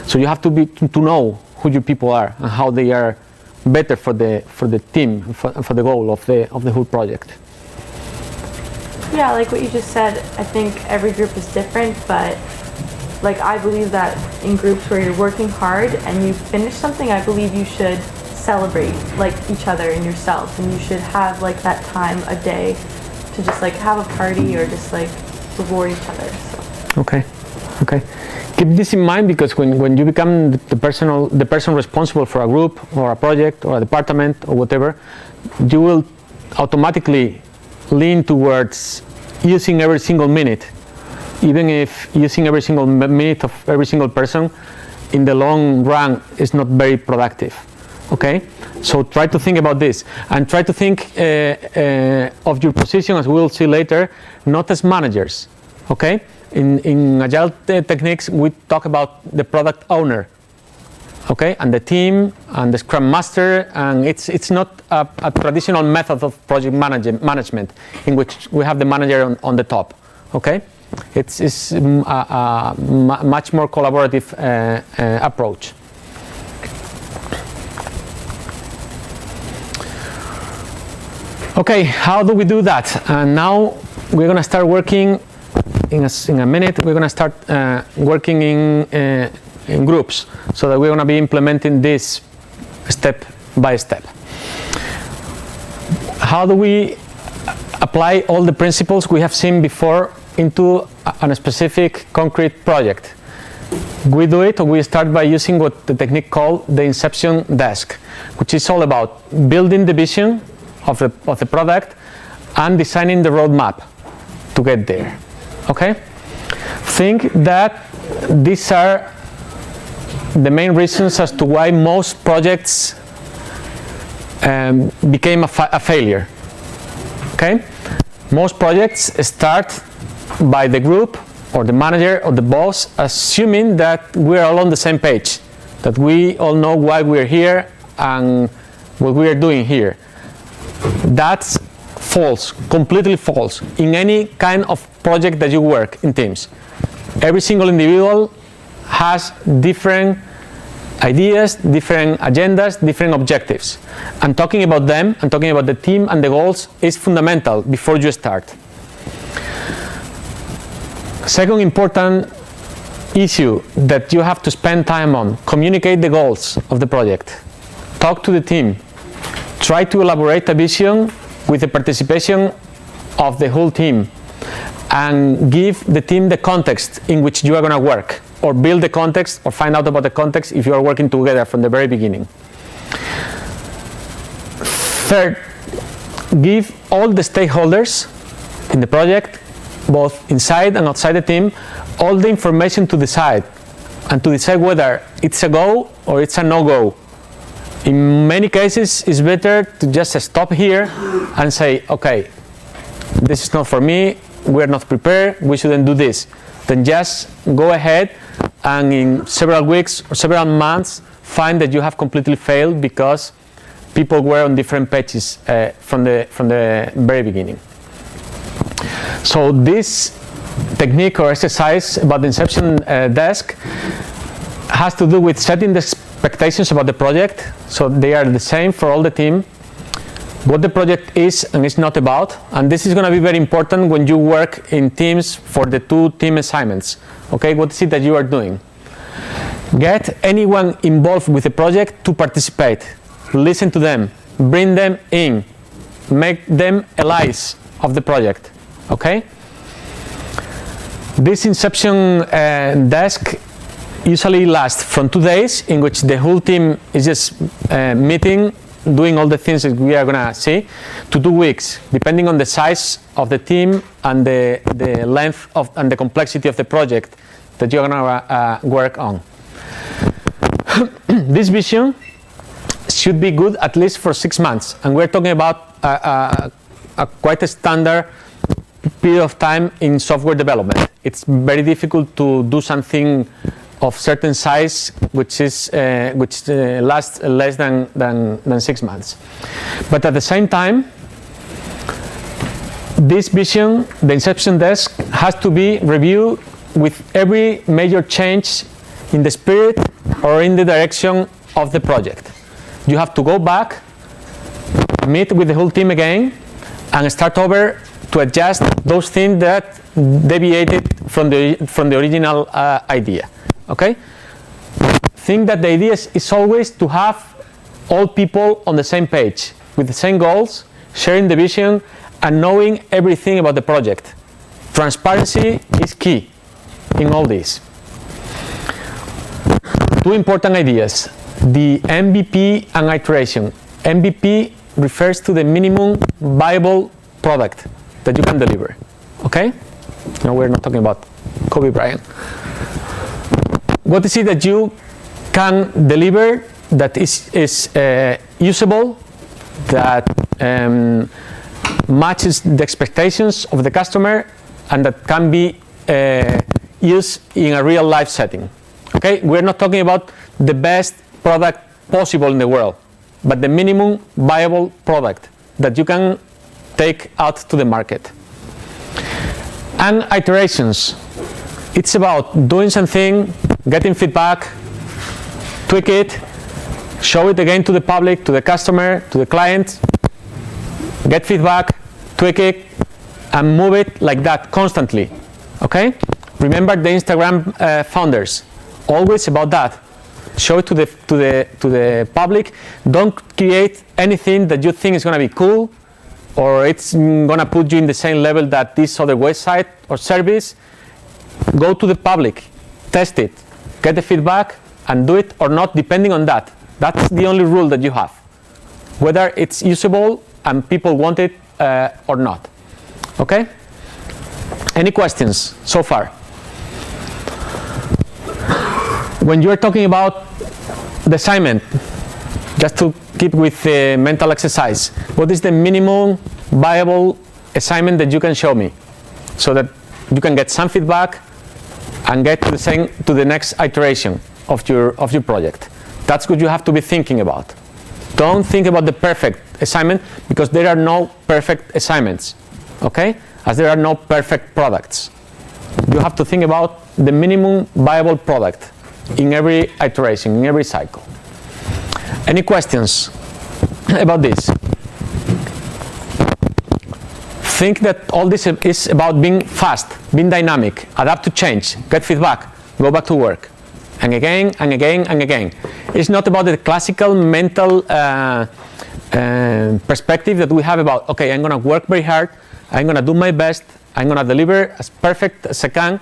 So you have to know who your people are and how they are better for the team, for the goal of the whole project. Yeah, like what you just said, I think every group is different, but like I believe that in groups where you're working hard and you finish something, I believe you should celebrate like each other and yourself, and you should have like that time a day to just like have a party or just like reward each other. So. Okay. Keep this in mind, because when you become the person responsible for a group or a project or a department or whatever, you will automatically lean towards using every single minute, even if using every single minute of every single person in the long run is not very productive. Okay, so try to think about this, and try to think of your position, as we will see later, not as managers. Okay, in agile techniques we talk about the product owner. Okay, and the team and the Scrum Master, and it's not a traditional method of project management in which we have the manager on the top. Okay, it's a much more collaborative approach. Okay, how do we do that? And now we're going to start working in a minute. We're going to start working in groups, so that we're going to be implementing this step by step. How do we apply all the principles we have seen before into a specific concrete project? We do it, or we start by using what the technique called the Inception Desk, which is all about building the vision of the product and designing the roadmap to get there. Okay? Think that these are the main reasons as to why most projects became a failure. Okay? Most projects start by the group or the manager or the boss assuming that we're all on the same page, that we all know why we're here and what we are doing here. That's false, completely false, in any kind of project that you work in teams. Every single individual has different ideas, different agendas, different objectives. And talking about them, and talking about the team and the goals is fundamental before you start. Second important issue that you have to spend time on: communicate the goals of the project. Talk to the team. Try to elaborate a vision with the participation of the whole team, and give the team the context in which you are going to work, or build the context, or find out about the context if you are working together from the very beginning. Third, give all the stakeholders in the project, both inside and outside the team, all the information to decide, and to decide whether it's a go or it's a no-go. In many cases, it's better to just stop here and say, okay, this is not for me, we're not prepared, we shouldn't do this. Then just go ahead and in several weeks or several months find that you have completely failed because people were on different pages from the very beginning. So this technique or exercise about the Inception Desk has to do with setting the expectations about the project, so they are the same for all the team, what the project is and is not about, and this is going to be very important when you work in teams for the 2 team assignments. Okay, what is it that you are doing? Get anyone involved with the project to participate. Listen to them, bring them in, make them allies of the project. Okay? This Inception Desk usually lasts from 2 days, in which the whole team is just meeting, doing all the things that we are going to see, to 2 weeks, depending on the size of the team and the length of and the complexity of the project that you're going to work on. This vision should be good at least for 6 months, and we're talking about quite a standard period of time in software development. It's very difficult to do something of certain size which lasts less than 6 months. But at the same time, this vision, the Inception Desk, has to be reviewed with every major change in the spirit or in the direction of the project. You have to go back, meet with the whole team again, and start over to adjust those things that deviated from the original idea. Okay? Think that the idea is always to have all people on the same page, with the same goals, sharing the vision, and knowing everything about the project. Transparency is key in all this. 2 important ideas: the MVP and iteration. MVP refers to the minimum viable product that you can deliver. Okay? No, we're not talking about Kobe Bryant. What is it that you can deliver, that is usable, that matches the expectations of the customer, and that can be used in a real life setting. Okay, we're not talking about the best product possible in the world, but the minimum viable product that you can take out to the market. And iterations. It's about doing something, getting feedback, tweak it, show it again to the public, to the customer, to the client, get feedback, tweak it, and move it like that constantly. Okay? Remember the Instagram founders. Always about that. Show it to the public. Don't create anything that you think is going to be cool, or it's going to put you in the same level that this other website or service. Go to the public, test it, get the feedback, and do it or not, depending on that. That's the only rule that you have, whether it's usable and people want it or not. Okay? Any questions so far? When you're talking about the assignment, just to keep with the mental exercise, what is the minimum viable assignment that you can show me, so that you can get some feedback and get to the next iteration of your project? That's what you have to be thinking about. Don't think about the perfect assignment, because there are no perfect assignments, okay? As there are no perfect products. You have to think about the minimum viable product in every iteration, in every cycle. Any questions about this? Think that all this is about being fast, being dynamic, adapt to change, get feedback, go back to work, and again, and again, and again. It's not about the classical mental perspective that we have about, okay, I'm going to work very hard, I'm going to do my best, I'm going to deliver as perfect as I can,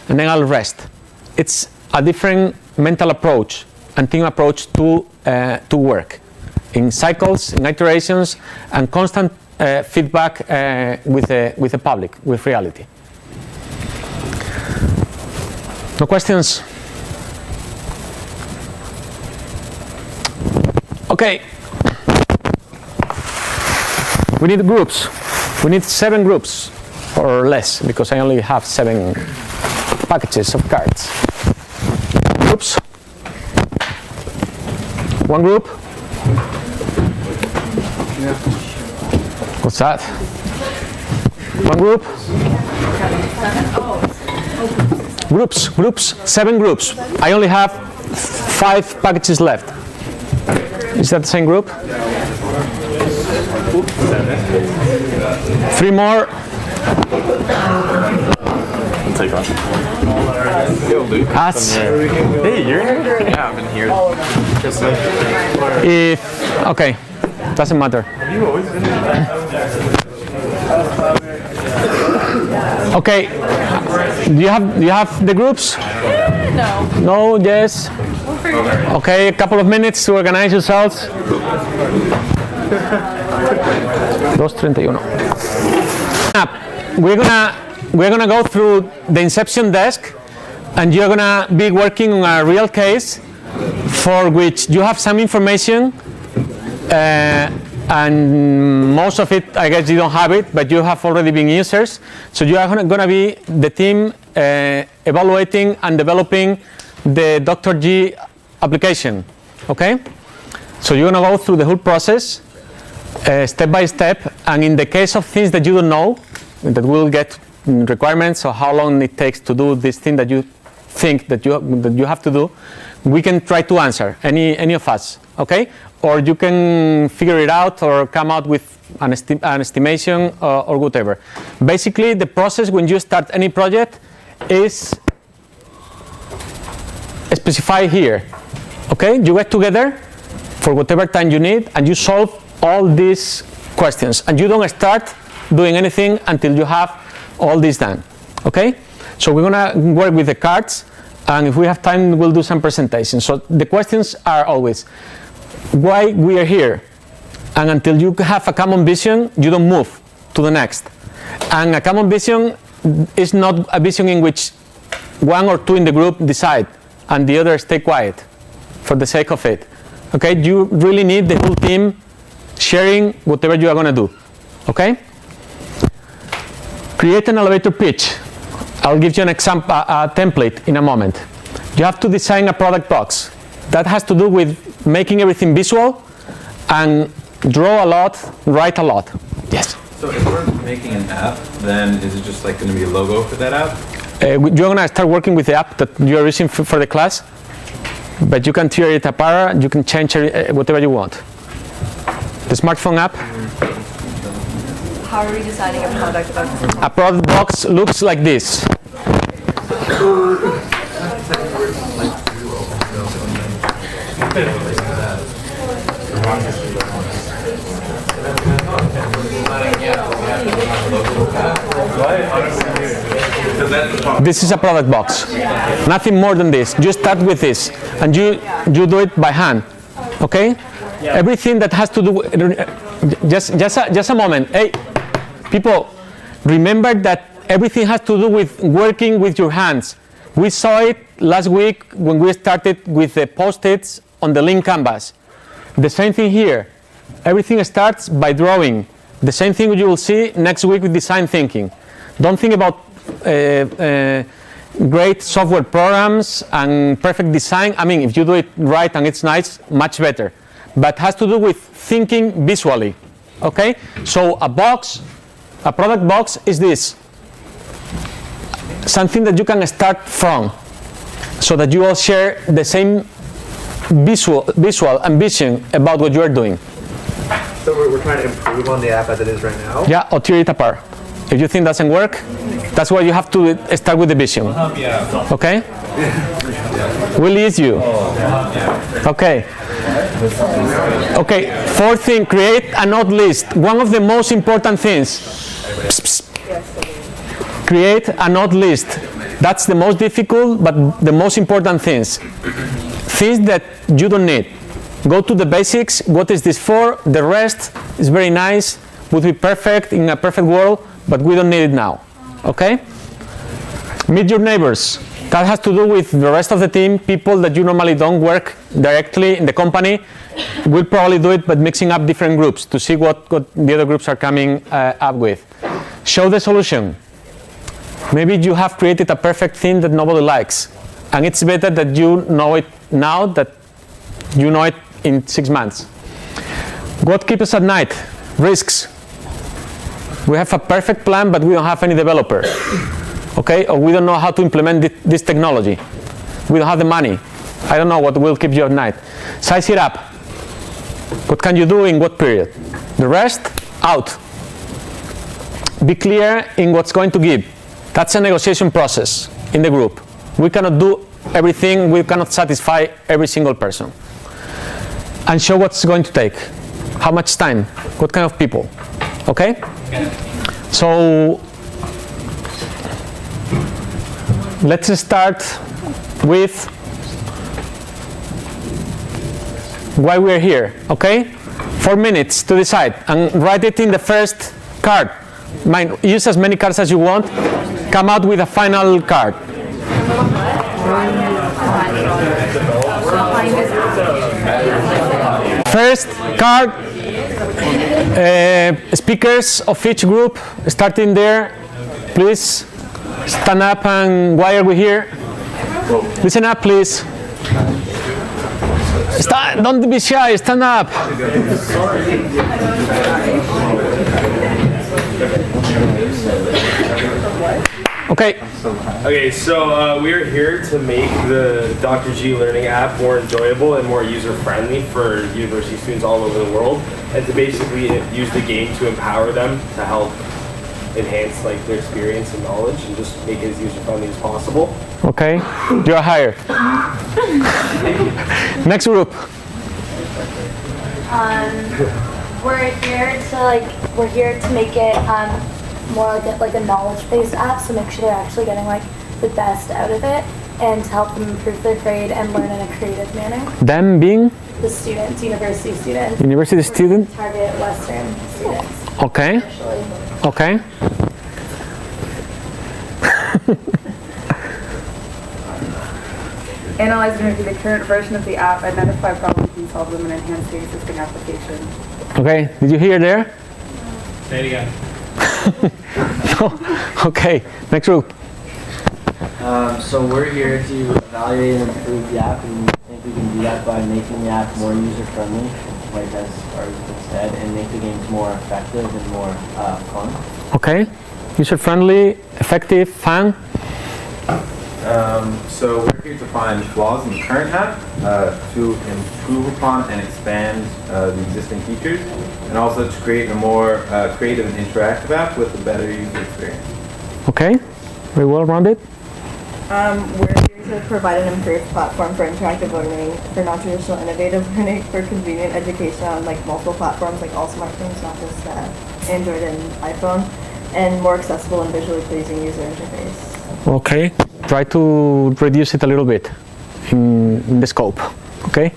and then I'll rest. It's a different mental approach and team approach to work in cycles, in iterations, and constant feedback with the public, with reality. No questions? Okay. We need groups. We need 7 groups or less, because I only have 7 packages of cards. Groups. 1 group. What's that? 1 group. Groups. 7 groups. I only have 5 packages left. Is that the same group? 3 more. Take on. Us. Hey, you're here? Yeah, I've been here. Just If okay, doesn't matter. Have you always been here? Okay. Do you have the groups? No. No. Yes. Okay. A couple of minutes to organize yourselves. 2:31. We're gonna go through the Inception Desk, and you're gonna be working on a real case for which you have some information, and most of it, I guess, you don't have it, but you have already been users. So you are gonna be the team evaluating and developing the Dr. G application. Okay? So you're gonna go through the whole process, step by step, and in the case of things that you don't know, that will get requirements or how long it takes to do this thing that you think that you have to do, we can try to answer, any of us, okay? Or you can figure it out or come out with an estimation or whatever. Basically, the process when you start any project is specified here, okay? You get together for whatever time you need, and you solve all these questions, and you don't start doing anything until you have all this done, okay? So we're gonna work with the cards, and if we have time, we'll do some presentations. So the questions are always, why we are here? And until you have a common vision, you don't move to the next. And a common vision is not a vision in which 1 or 2 in the group decide and the others stay quiet. for the sake of it. Okay, you really need the whole team sharing whatever you are going to do. Okay? Create an elevator pitch. I'll give you an example, a template in a moment. You have to design a product box. That has to do with making everything visual and draw a lot, write a lot. Yes? So if we're making an app, then is it just like going to be a logo for that app? You're going to start working with the app that you're using for the class, but you can tear it apart, you can change whatever you want. The smartphone app. How are we deciding a product box? A product box looks like this. This is a product box. Nothing more than this. You start with this, and you do it by hand. Okay? Yeah. Everything that has to do with, just a moment. Hey, people, remember that everything has to do with working with your hands. We saw it last week when we started with the post-its on the link canvas. The same thing here. Everything starts by drawing. The same thing you will see next week with design thinking. Don't think about great software programs and perfect design. I mean, if you do it right and it's nice, much better. But has to do with thinking visually. Okay? So a product box is this. Something that you can start from, so that you all share the same visual ambition about what you are doing. So we're trying to improve on the app as it is right now? Yeah, or tear it apart. If you think it doesn't work, that's why you have to start with the vision. Okay? We'll ease you. Okay. Okay, fourth thing, create a note list. One of the most important things. Create a note list. That's the most difficult, but the most important things. Things that you don't need. Go to the basics. What is this for? The rest is very nice, would be perfect in a perfect world, but we don't need it now. Okay? Meet your neighbors. That has to do with the rest of the team, people that you normally don't work directly in the company. We'll probably do it, but mixing up different groups to see what the other groups are coming up with. Show the solution. Maybe you have created a perfect thing that nobody likes, and it's better that you know it now that you know it in 6 months. What keeps us at night? Risks. We have a perfect plan, but we don't have any developer. Okay? Or we don't know how to implement this technology. We don't have the money. I don't know what will keep you at night. Size it up. What can you do in what period? The rest, out. Be clear in what's going to give. That's a negotiation process in the group. We cannot do everything. We cannot satisfy every single person. And show what's going to take. How much time? What kind of people? Okay? So let's start with why we're here. Okay? 4 minutes to decide, and write it in the first card. Use as many cards as you want. Come out with a final card. First card, speakers of each group, starting there. Please stand up, and why are we here? Listen up, please. Don't be shy, stand up. Okay. Okay, so we're here to make the Dr. G Learning app more enjoyable and more user-friendly for university students all over the world, and to basically use the game to empower them to help enhance their experience and knowledge and just make it as user-friendly as possible. Okay, you're hired. Next group. We're here to make it more like a knowledge-based app, so make sure they're actually getting the best out of it, and to help them improve their grade and learn in a creative manner. Them being? The students, university students. University students? Target Western students. Okay. Initially. Okay. analyze and review the current version of the app, identify problems and solve them, and enhance the existing application. Okay, did you hear there? Say it again. No. Okay, next group. So we're here to evaluate and improve the app, and I think we can do that by making the app more user-friendly, like as already been said, and make the games more effective and more fun. Okay, user-friendly, effective, fun. So we're here to find flaws in the current app, to improve upon and expand the existing features, and also to create a more creative and interactive app with a better user experience. Okay, very well rounded. We're here to provide an improved platform for interactive learning, for non-traditional innovative learning, for convenient education on like multiple platforms, like all smartphones, not just Android and iPhone, and more accessible and visually pleasing user interface. Okay, try to reduce it a little bit in the scope. Okay.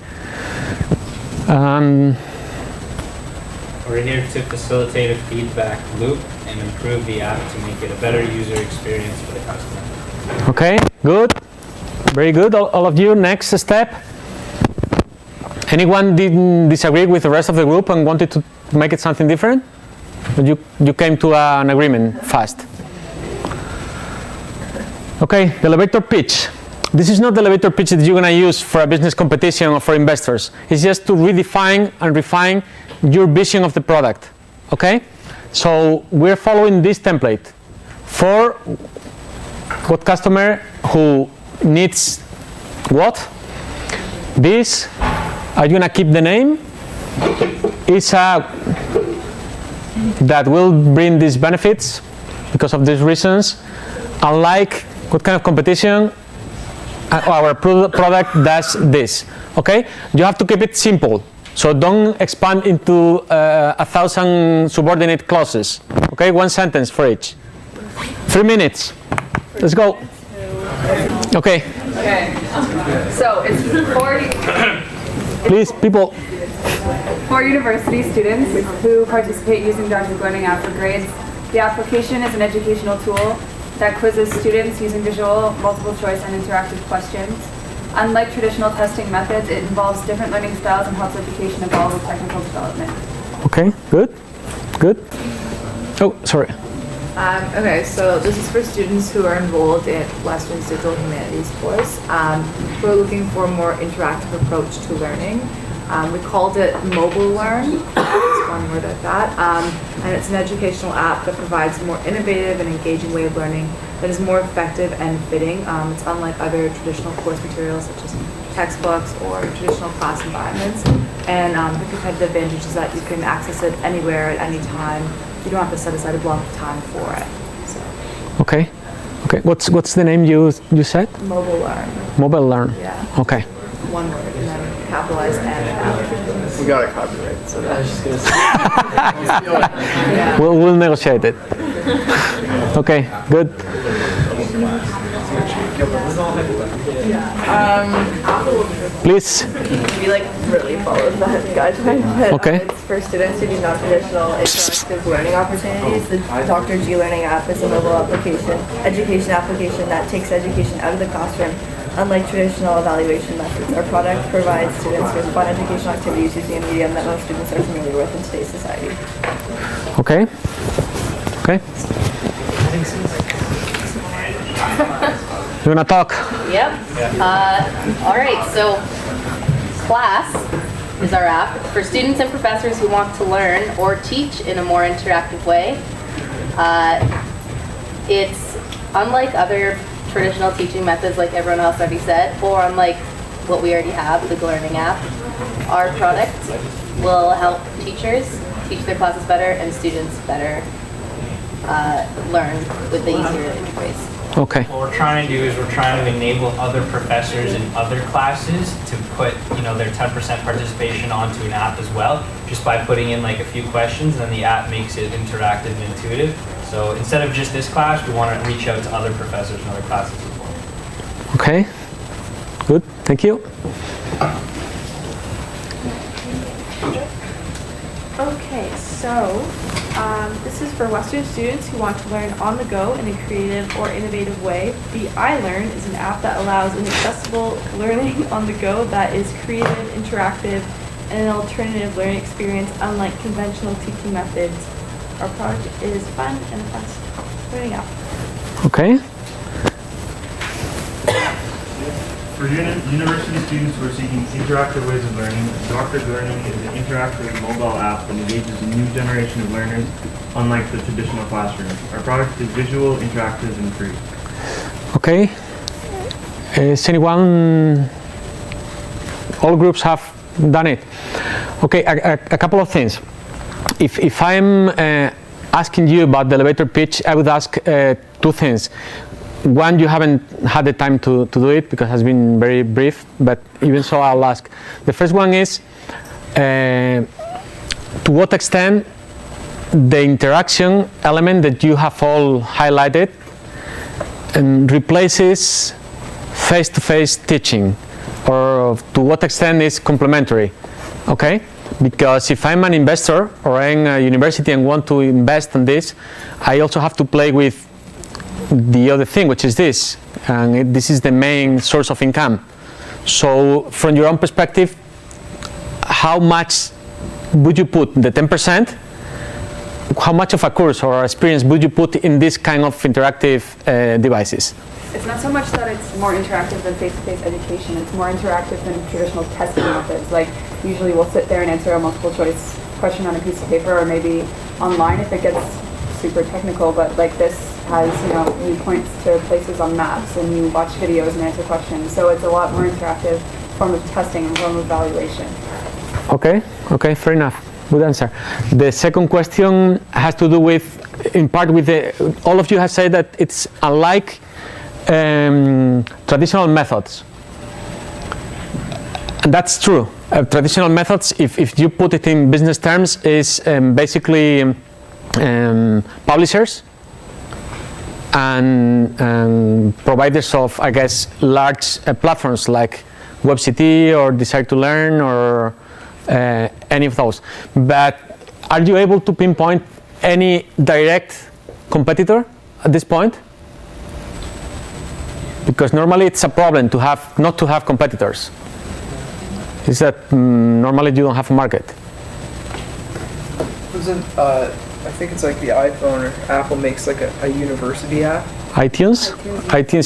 We're here to facilitate a feedback loop and improve the app to make it a better user experience for the customer. Okay, good. Very good, all of you. Next step. Anyone didn't disagree with the rest of the group and wanted to make it something different? Or you came to an agreement fast? Okay, the elevator pitch. This is not the elevator pitch that you're going to use for a business competition or for investors. It's just to redefine and refine your vision of the product. Okay? So we're following this template for what customer who needs what. This, are you going to keep the name? It's that will bring these benefits because of these reasons. Unlike what kind of competition, our product does this. Okay? You have to keep it simple. So don't expand into 1,000 subordinate clauses. Okay? One sentence for each. 3 minutes. Let's go. Okay. Okay. So it's Please, people. for university students who participate using Dr. Learning app for grades. The application is an educational tool that quizzes students using visual, multiple choice, and interactive questions. Unlike traditional testing methods, it involves different learning styles and helps education evolve with technical development. Okay, good. Good. Oh, sorry. Okay, so this is for students who are enrolled in Western's Digital Humanities course. We're looking for a more interactive approach to learning. We called it Mobile Learn, just one word at that, and it's an educational app that provides a more innovative and engaging way of learning that is more effective and fitting. It's unlike other traditional course materials such as textbooks or traditional class environments, and the competitive advantage is that you can access it anywhere at any time. You don't have to set aside a block of time for it. So. Okay. Okay. What's the name you said? Mobile Learn. Mobile Learn. Yeah. Okay. One word and then capitalized and. We got it copyrighted, so I was just gonna say. Yeah. We'll negotiate it. Okay. Good. Please. We like really followed that guideline, but Okay. it's for students who do non-traditional interactive learning opportunities. The Dr. G Learning app is a mobile education application that takes education out of the classroom. Unlike traditional evaluation methods, our product provides students with fun educational activities using a medium that most students are familiar with in today's society. Okay. Okay. You wanna talk? Yep. All right, so Class is our app for students and professors who want to learn or teach in a more interactive way. It's unlike other traditional teaching methods like everyone else already said, or unlike what we already have, the Learning app. Our product will help teachers teach their classes better and students better learn with the easier interface. Okay. What we're trying to do is we're trying to enable other professors in other classes to put, their 10% participation onto an app as well, just by putting in like a few questions, and then the app makes it interactive and intuitive. So instead of just this class, we want to reach out to other professors in other classes as well. Okay. Good. Thank you. Okay, so This is for Western students who want to learn on the go in a creative or innovative way. The iLearn is an app that allows an accessible learning on the go that is creative, interactive, and an alternative learning experience unlike conventional teaching methods. Our product is fun and a fast learning app. Okay. For university students who are seeking interactive ways of learning, Doctor Learning is an interactive mobile app that engages a new generation of learners, unlike the traditional classroom. Our product is visual, interactive, and free. Okay. Is anyone? All groups have done it. Okay. A couple of things. If I'm asking you about the elevator pitch, I would ask two things. One, you haven't had the time to do it because it has been very brief, but even so, I'll ask. The first one is, to what extent the interaction element that you have all highlighted replaces face-to-face teaching, or to what extent is complementary, okay? Because if I'm an investor or I'm a university and want to invest in this, I also have to play with the other thing, which is this, and this is the main source of income. So from your own perspective, how much would you put, the 10%, how much of a course or experience would you put in this kind of interactive devices? It's not so much that it's more interactive than face-to-face education, it's more interactive than traditional testing methods. Like usually we'll sit there and answer a multiple choice question on a piece of paper, or maybe online if it gets super technical, but like this has, you points to places on maps and you watch videos and answer questions. So it's a lot more interactive form of testing and form of evaluation. Okay, fair enough. Good answer. The second question has to do with, in part with all of you have said that it's unlike traditional methods. And that's true. Traditional methods, if you put it in business terms, is basically publishers and providers of, I guess, large platforms like WebCT or Desire to Learn or any of those. But are you able to pinpoint any direct competitor at this point? Because normally it's a problem to have not to have competitors. Is that normally you don't have a market? I think it's like the iPhone or Apple makes like a university app. iTunes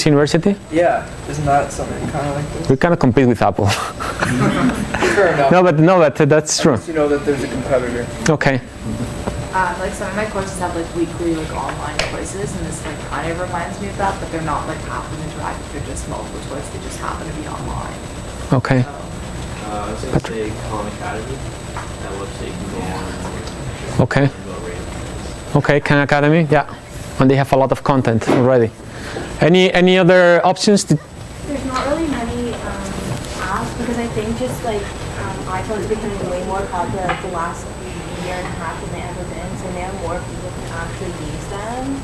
University? Yeah, isn't that something kind of like this? We cannot compete with Apple. Fair enough. No, but that's true. You know that there's a competitor. Okay. Like some of my courses have like weekly like online quizzes, and this like kind of reminds me of that, but they're not like half an interactive, they're just multiple choice, they just happen to be online. Okay. I was going to say Khan Academy, that website you can go on and Okay. Okay, Khan Academy, yeah. And they have a lot of content already. Any other options? There's not really many apps because I think just like iPhone is becoming way more popular like the last year and a half than they ever been. So now more people can actually use them.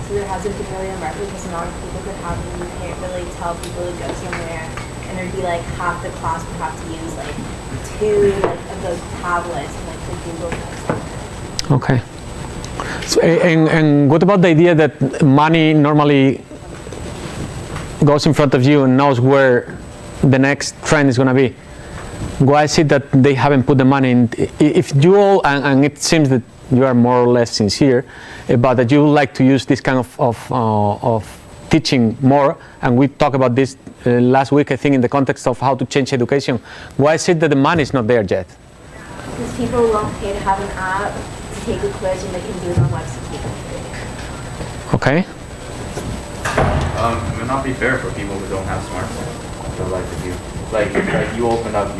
So there hasn't been really a market because a lot of people could have them. You can't really tell people to go somewhere and there'd be like half the class would have to use like 2 of those tablets and like the Google Docs. Okay. So, and what about the idea that money normally goes in front of you and knows where the next trend is going to be? Why is it that they haven't put the money in? If you all, and it seems that you are more or less sincere about that you would like to use this kind of teaching more, and we talked about this last week, I think, in the context of how to change education. Why is it that the money is not there yet? Because people won't pay to have an app to take a quiz and they can do it on WebCT for free. Okay. It would not be fair for people who don't have smartphones. So like you open up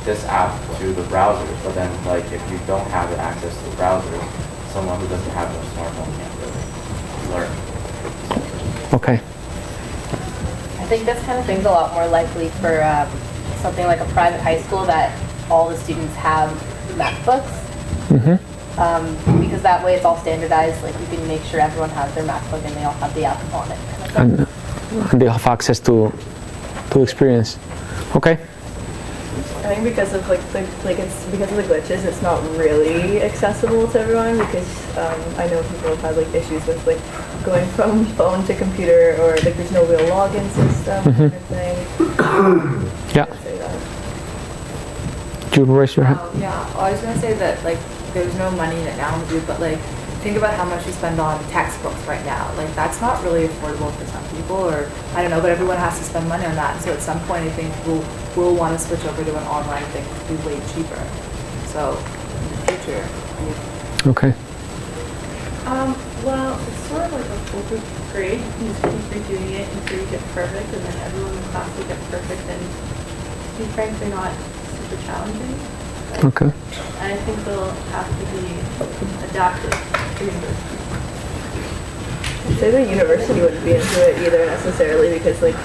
this app to the browser, but then like if you don't have access to the browser, someone who doesn't have a smartphone can't really learn. Okay. I think this kind of thing's a lot more likely for something like a private high school that all the students have MacBooks. Mm-hmm. Because that way it's all standardized. Like you can make sure everyone has their MacBook and they all have the app on it. And they have access to experience. Okay. think because of it's because of the glitches, it's not really accessible to everyone because I know people have had like issues with like going from phone to computer or like there's no real login system kind of thing. Yeah. You raise your hand. Yeah, I was gonna say that like there's no money in it now, but like think about how much we spend on textbooks right now. Like that's not really affordable for some people, or I don't know, but everyone has to spend money on that. So at some point, I think we'll want to switch over to an online thing to be way cheaper. So in the future. Okay. Well, it's sort of like a foolproof grade. You just keep redoing it until you get perfect, and then everyone in the class will get perfect. And to be frank, they're not super challenging. Okay. And I think they'll have to be adapted to university. I'd say the university wouldn't be into it either necessarily because like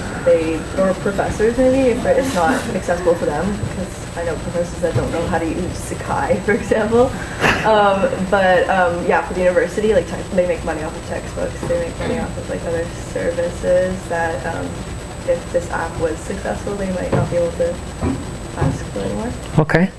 or professors maybe if it's not accessible for them because I know professors that don't know how to use Sakai for example. Yeah, for the university like they make money off of textbooks, they make money off of like other services that if this app was successful they might not be able to ask for anymore. Okay.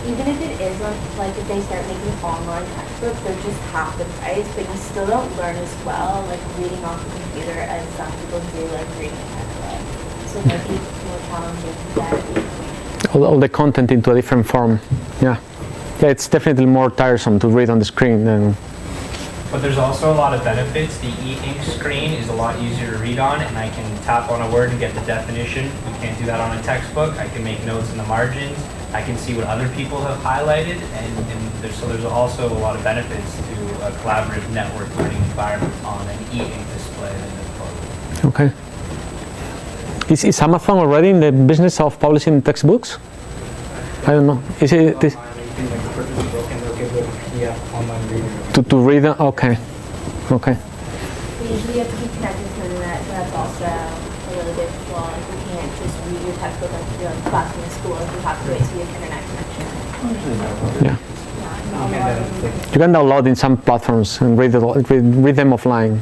Even if it is like if they start making online textbooks, they're just half the price, but you still don't learn as well like reading off the computer as some people do like reading a textbook. So it might be more challenging to get All the content into a different form. Yeah, it's definitely more tiresome to read on the screen than. But there's also a lot of benefits. The e-ink screen is a lot easier to read on, and I can tap on a word and get the definition. We can't do that on a textbook. I can make notes in the margins. I can see what other people have highlighted, and there's also a lot of benefits to a collaborative network learning environment on an e-ink display than a book. Okay. Is Amazon already in the business of publishing textbooks? I don't know. Is it this? To read them? Okay. Okay. We usually have to be connected to the internet, so that's also a really good flaw. Like we can't just read your textbook like you're in classroom in school. You have to wait till you have internet connection. Yeah. You can download in some platforms and read them offline.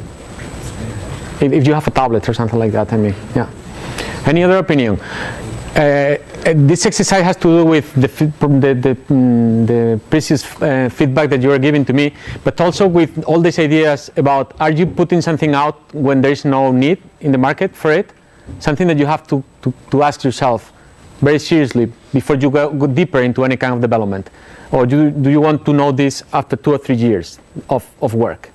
If you have a tablet or something like that, I mean, yeah. Any other opinion? This exercise has to do with the previous feedback that you were giving to me, but also with all these ideas about are you putting something out when there is no need in the market for it? Something that you have to ask yourself very seriously before you go deeper into any kind of development. Or do you want to know this after 2 or 3 years of work?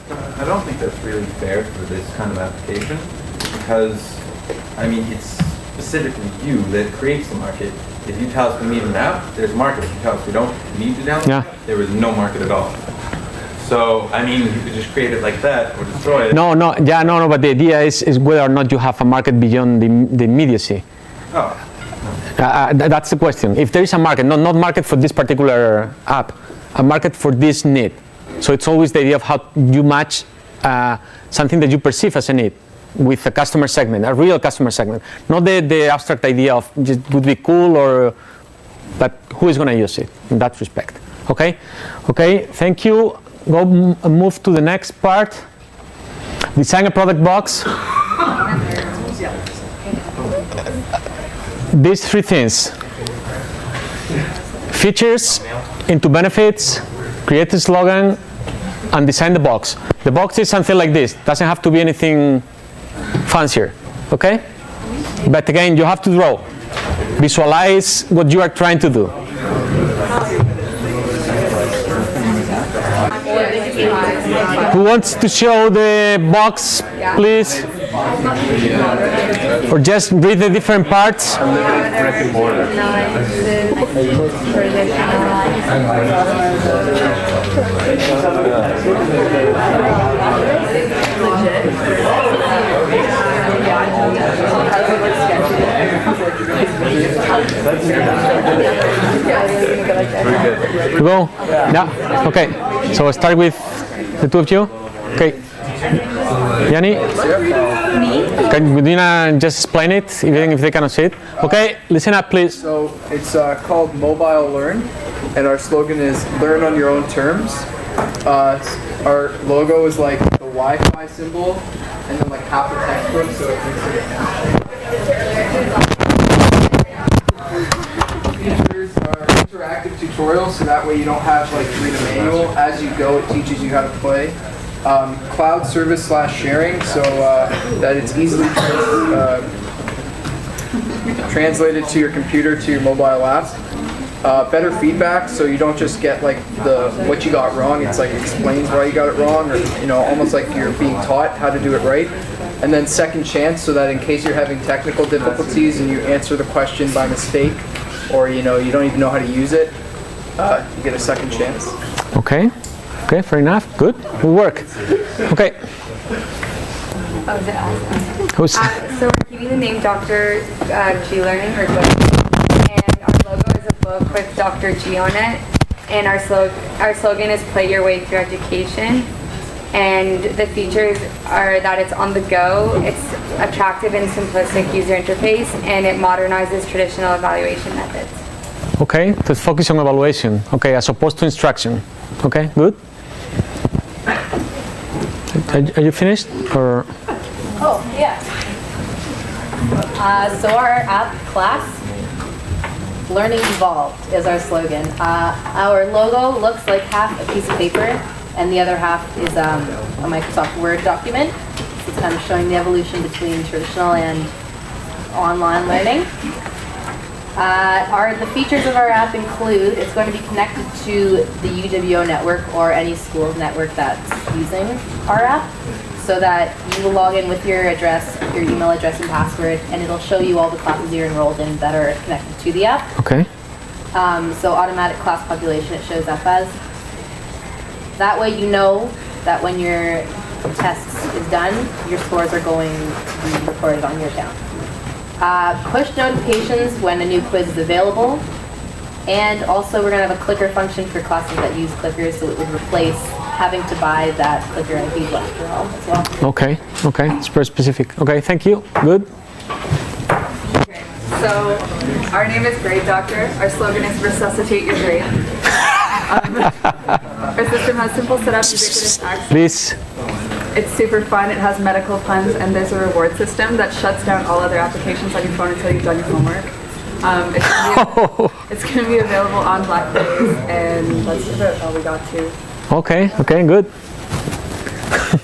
I don't think that's really fair for this kind of application because, I mean, it's specifically you that creates the market. If you tell us we need an app, there's a market. If you tell us we don't need to download it, there was no market at all. So, I mean, you could just create it like that or destroy it. No, but the idea is whether or not you have a market beyond the immediacy. Oh. That's the question. If there is a market, not market for this particular app, a market for this need. So it's always the idea of how you match something that you perceive as a need with a customer segment, a real customer segment, not the abstract idea of just would be cool but who is going to use it in that respect. Okay, thank you. Go move to the next part. Design a product box. These 3 things: features into benefits, create a slogan, and design the box. The box is something like this. Doesn't have to be anything fancier, okay? But again, you have to draw. Visualize what you are trying to do. Who wants to show the box, please? Or just read the different parts? You go? Yeah? Okay. So I start with the 2 of you. Okay. Yanni? Can you just explain it, even if they cannot see it? Okay, listen up, please. So it's called Mobile Learn, and our slogan is Learn on your own terms. Our logo is like the Wi-Fi symbol, and then like half the textbook, so it makes it that way you don't have like to read a manual. As you go, it teaches you how to play. Cloud service / sharing, so that it's easily translated to your computer, to your mobile app. Better feedback, so you don't just get like what you got wrong. It's like explains why you got it wrong, or almost like you're being taught how to do it right. And then second chance, so that in case you're having technical difficulties and you answer the question by mistake, or you don't even know how to use it, you get a second chance. Okay, fair enough. Good work. Okay. Oh, is it awesome? Who's? So we're keeping the name Dr. G Learning, and our logo is a book with Dr. G on it, and our slogan is "Play Your Way Through Education." And the features are that it's on the go, it's attractive and simplistic user interface, and it modernizes traditional evaluation methods. Okay, so it's focused on evaluation. Okay, as opposed to instruction. Okay, good. Are you finished? Or? Oh, yeah. So our app class, Learning Evolved is our slogan. Our logo looks like half a piece of paper and the other half is a Microsoft Word document. It's kind of showing the evolution between traditional and online learning. The features of our app include, it's going to be connected to the UWO network or any school's network that's using our app, so that you will log in with your address, your email address and password, and it'll show you all the classes you're enrolled in that are connected to the app. Okay. So automatic class population, it shows up as. That way you know that when your test is done, your scores are going to be recorded on your account. Push notifications when a new quiz is available. And also we're going to have a clicker function for classes that use clickers, so it would replace having to buy that clicker ID after all as well. Okay, it's very specific. Okay, thank you. Good. So our name is Grade Doctor. Our slogan is Resuscitate Your Grade. Our system has simple setup, ubiquitous access. Please. It's super fun. It has medical puns, and there's a reward system that shuts down all other applications on your phone until you've done your homework. It's going to be available on Black Days, and that's about all we got to. Okay, good.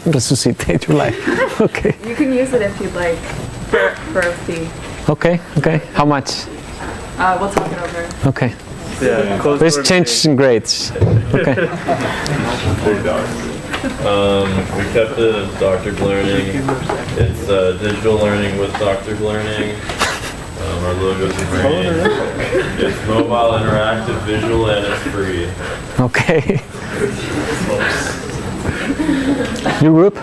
Resuscitate your life. Okay. You can use it if you'd like for a fee. Okay. How much? We'll talk it over. Okay. Yeah, let's change some grades. Okay. We kept it as Dr. Learning. It's digital learning with Dr. Learning. Our logo's green. It's mobile, interactive, visual, and it's free. Okay. Your group?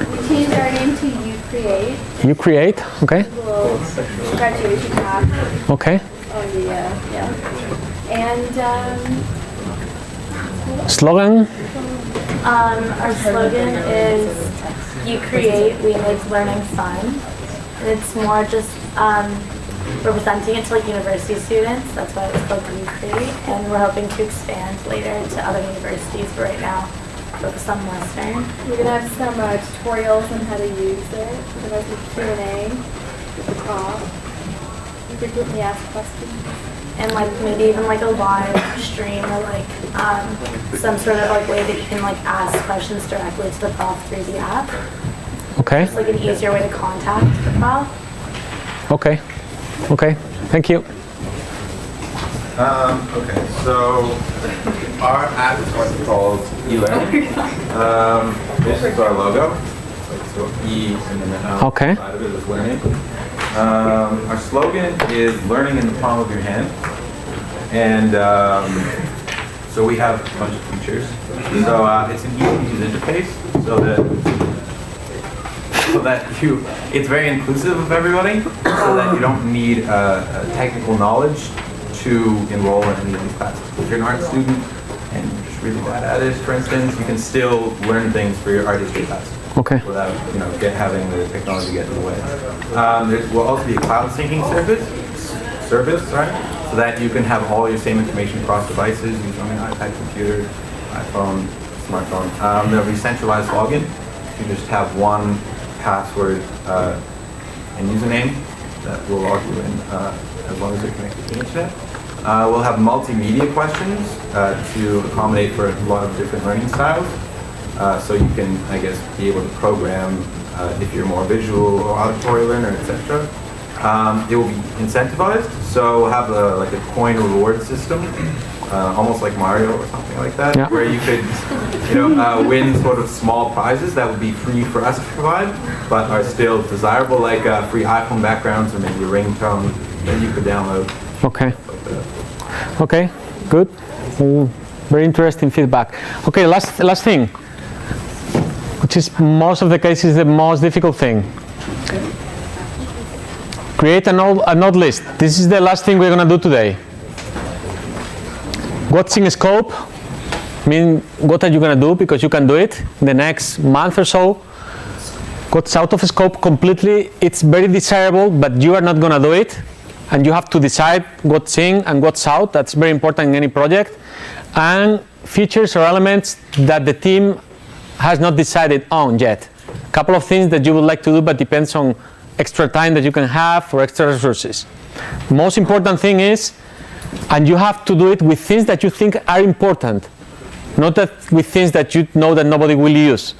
We changed our name to You Create. You Create, okay. Little graduation cap. Okay. Oh yeah. And slogan? Our slogan is You Create, We Make Learning Fun. And it's more just representing it to like university students. That's why it's called You Create. And we're hoping to expand later to other universities, but right now focus on Western. We're going to have some tutorials on how to use it. We're going to have a Q&A with the prompt. You frequently ask questions. And like maybe even like a live stream or like some sort of like way that you can like ask questions directly to the prof through the app. Okay. It's like an easier way to contact the prof. Okay. Thank you. Okay, so our app is what's called e-learning. This is our logo. So E and then the L. Okay. Side of it is learning. Our slogan is learning in the palm of your hand. And so we have a bunch of features. So it's an easy-to-use interface so that it's very inclusive of everybody, so that you don't need technical knowledge to enroll in any of these classes. If you're an art student and you're just really bad at it, for instance, you can still learn things for your art history class. Okay. Without having the technology get in the way. There will also be a cloud syncing service, right? So that you can have all your same information across devices using an iPad, computer, iPhone, smartphone. There'll be centralized login. You just have one password and username that will log you in as long as you're connected to the internet. We'll have multimedia questions to accommodate for a lot of different learning styles. So you can, I guess, be able to program if you're more visual or auditory learner, etc. It will be incentivized, so we'll have like a coin reward system, almost like Mario or something like that, Yeah. where you could, win sort of small prizes that would be free for us to provide, but are still desirable, like free iPhone backgrounds or maybe a ringtone that you could download. Okay. Okay, good. Very interesting feedback. Okay, last thing, which is most of the cases the most difficult thing. Create a node list. This is the last thing we're going to do today. What's in scope? I mean, what are you going to do? Because you can do it in the next month or so. What's out of scope completely, it's very desirable, but you are not going to do it. And you have to decide what's in and what's out. That's very important in any project. And features or elements that the team has not decided on yet. A couple of things that you would like to do, but depends on extra time that you can have or extra resources. The most important thing is, and you have to do it with things that you think are important, not that with things that you know that nobody will use.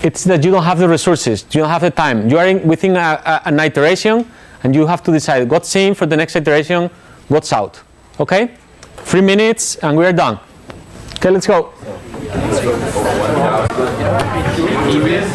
It's that you don't have the resources, you don't have the time. You are within an iteration, and you have to decide what's in for the next iteration, what's out. Okay? 3 minutes, and we are done. Okay, let's go. Email.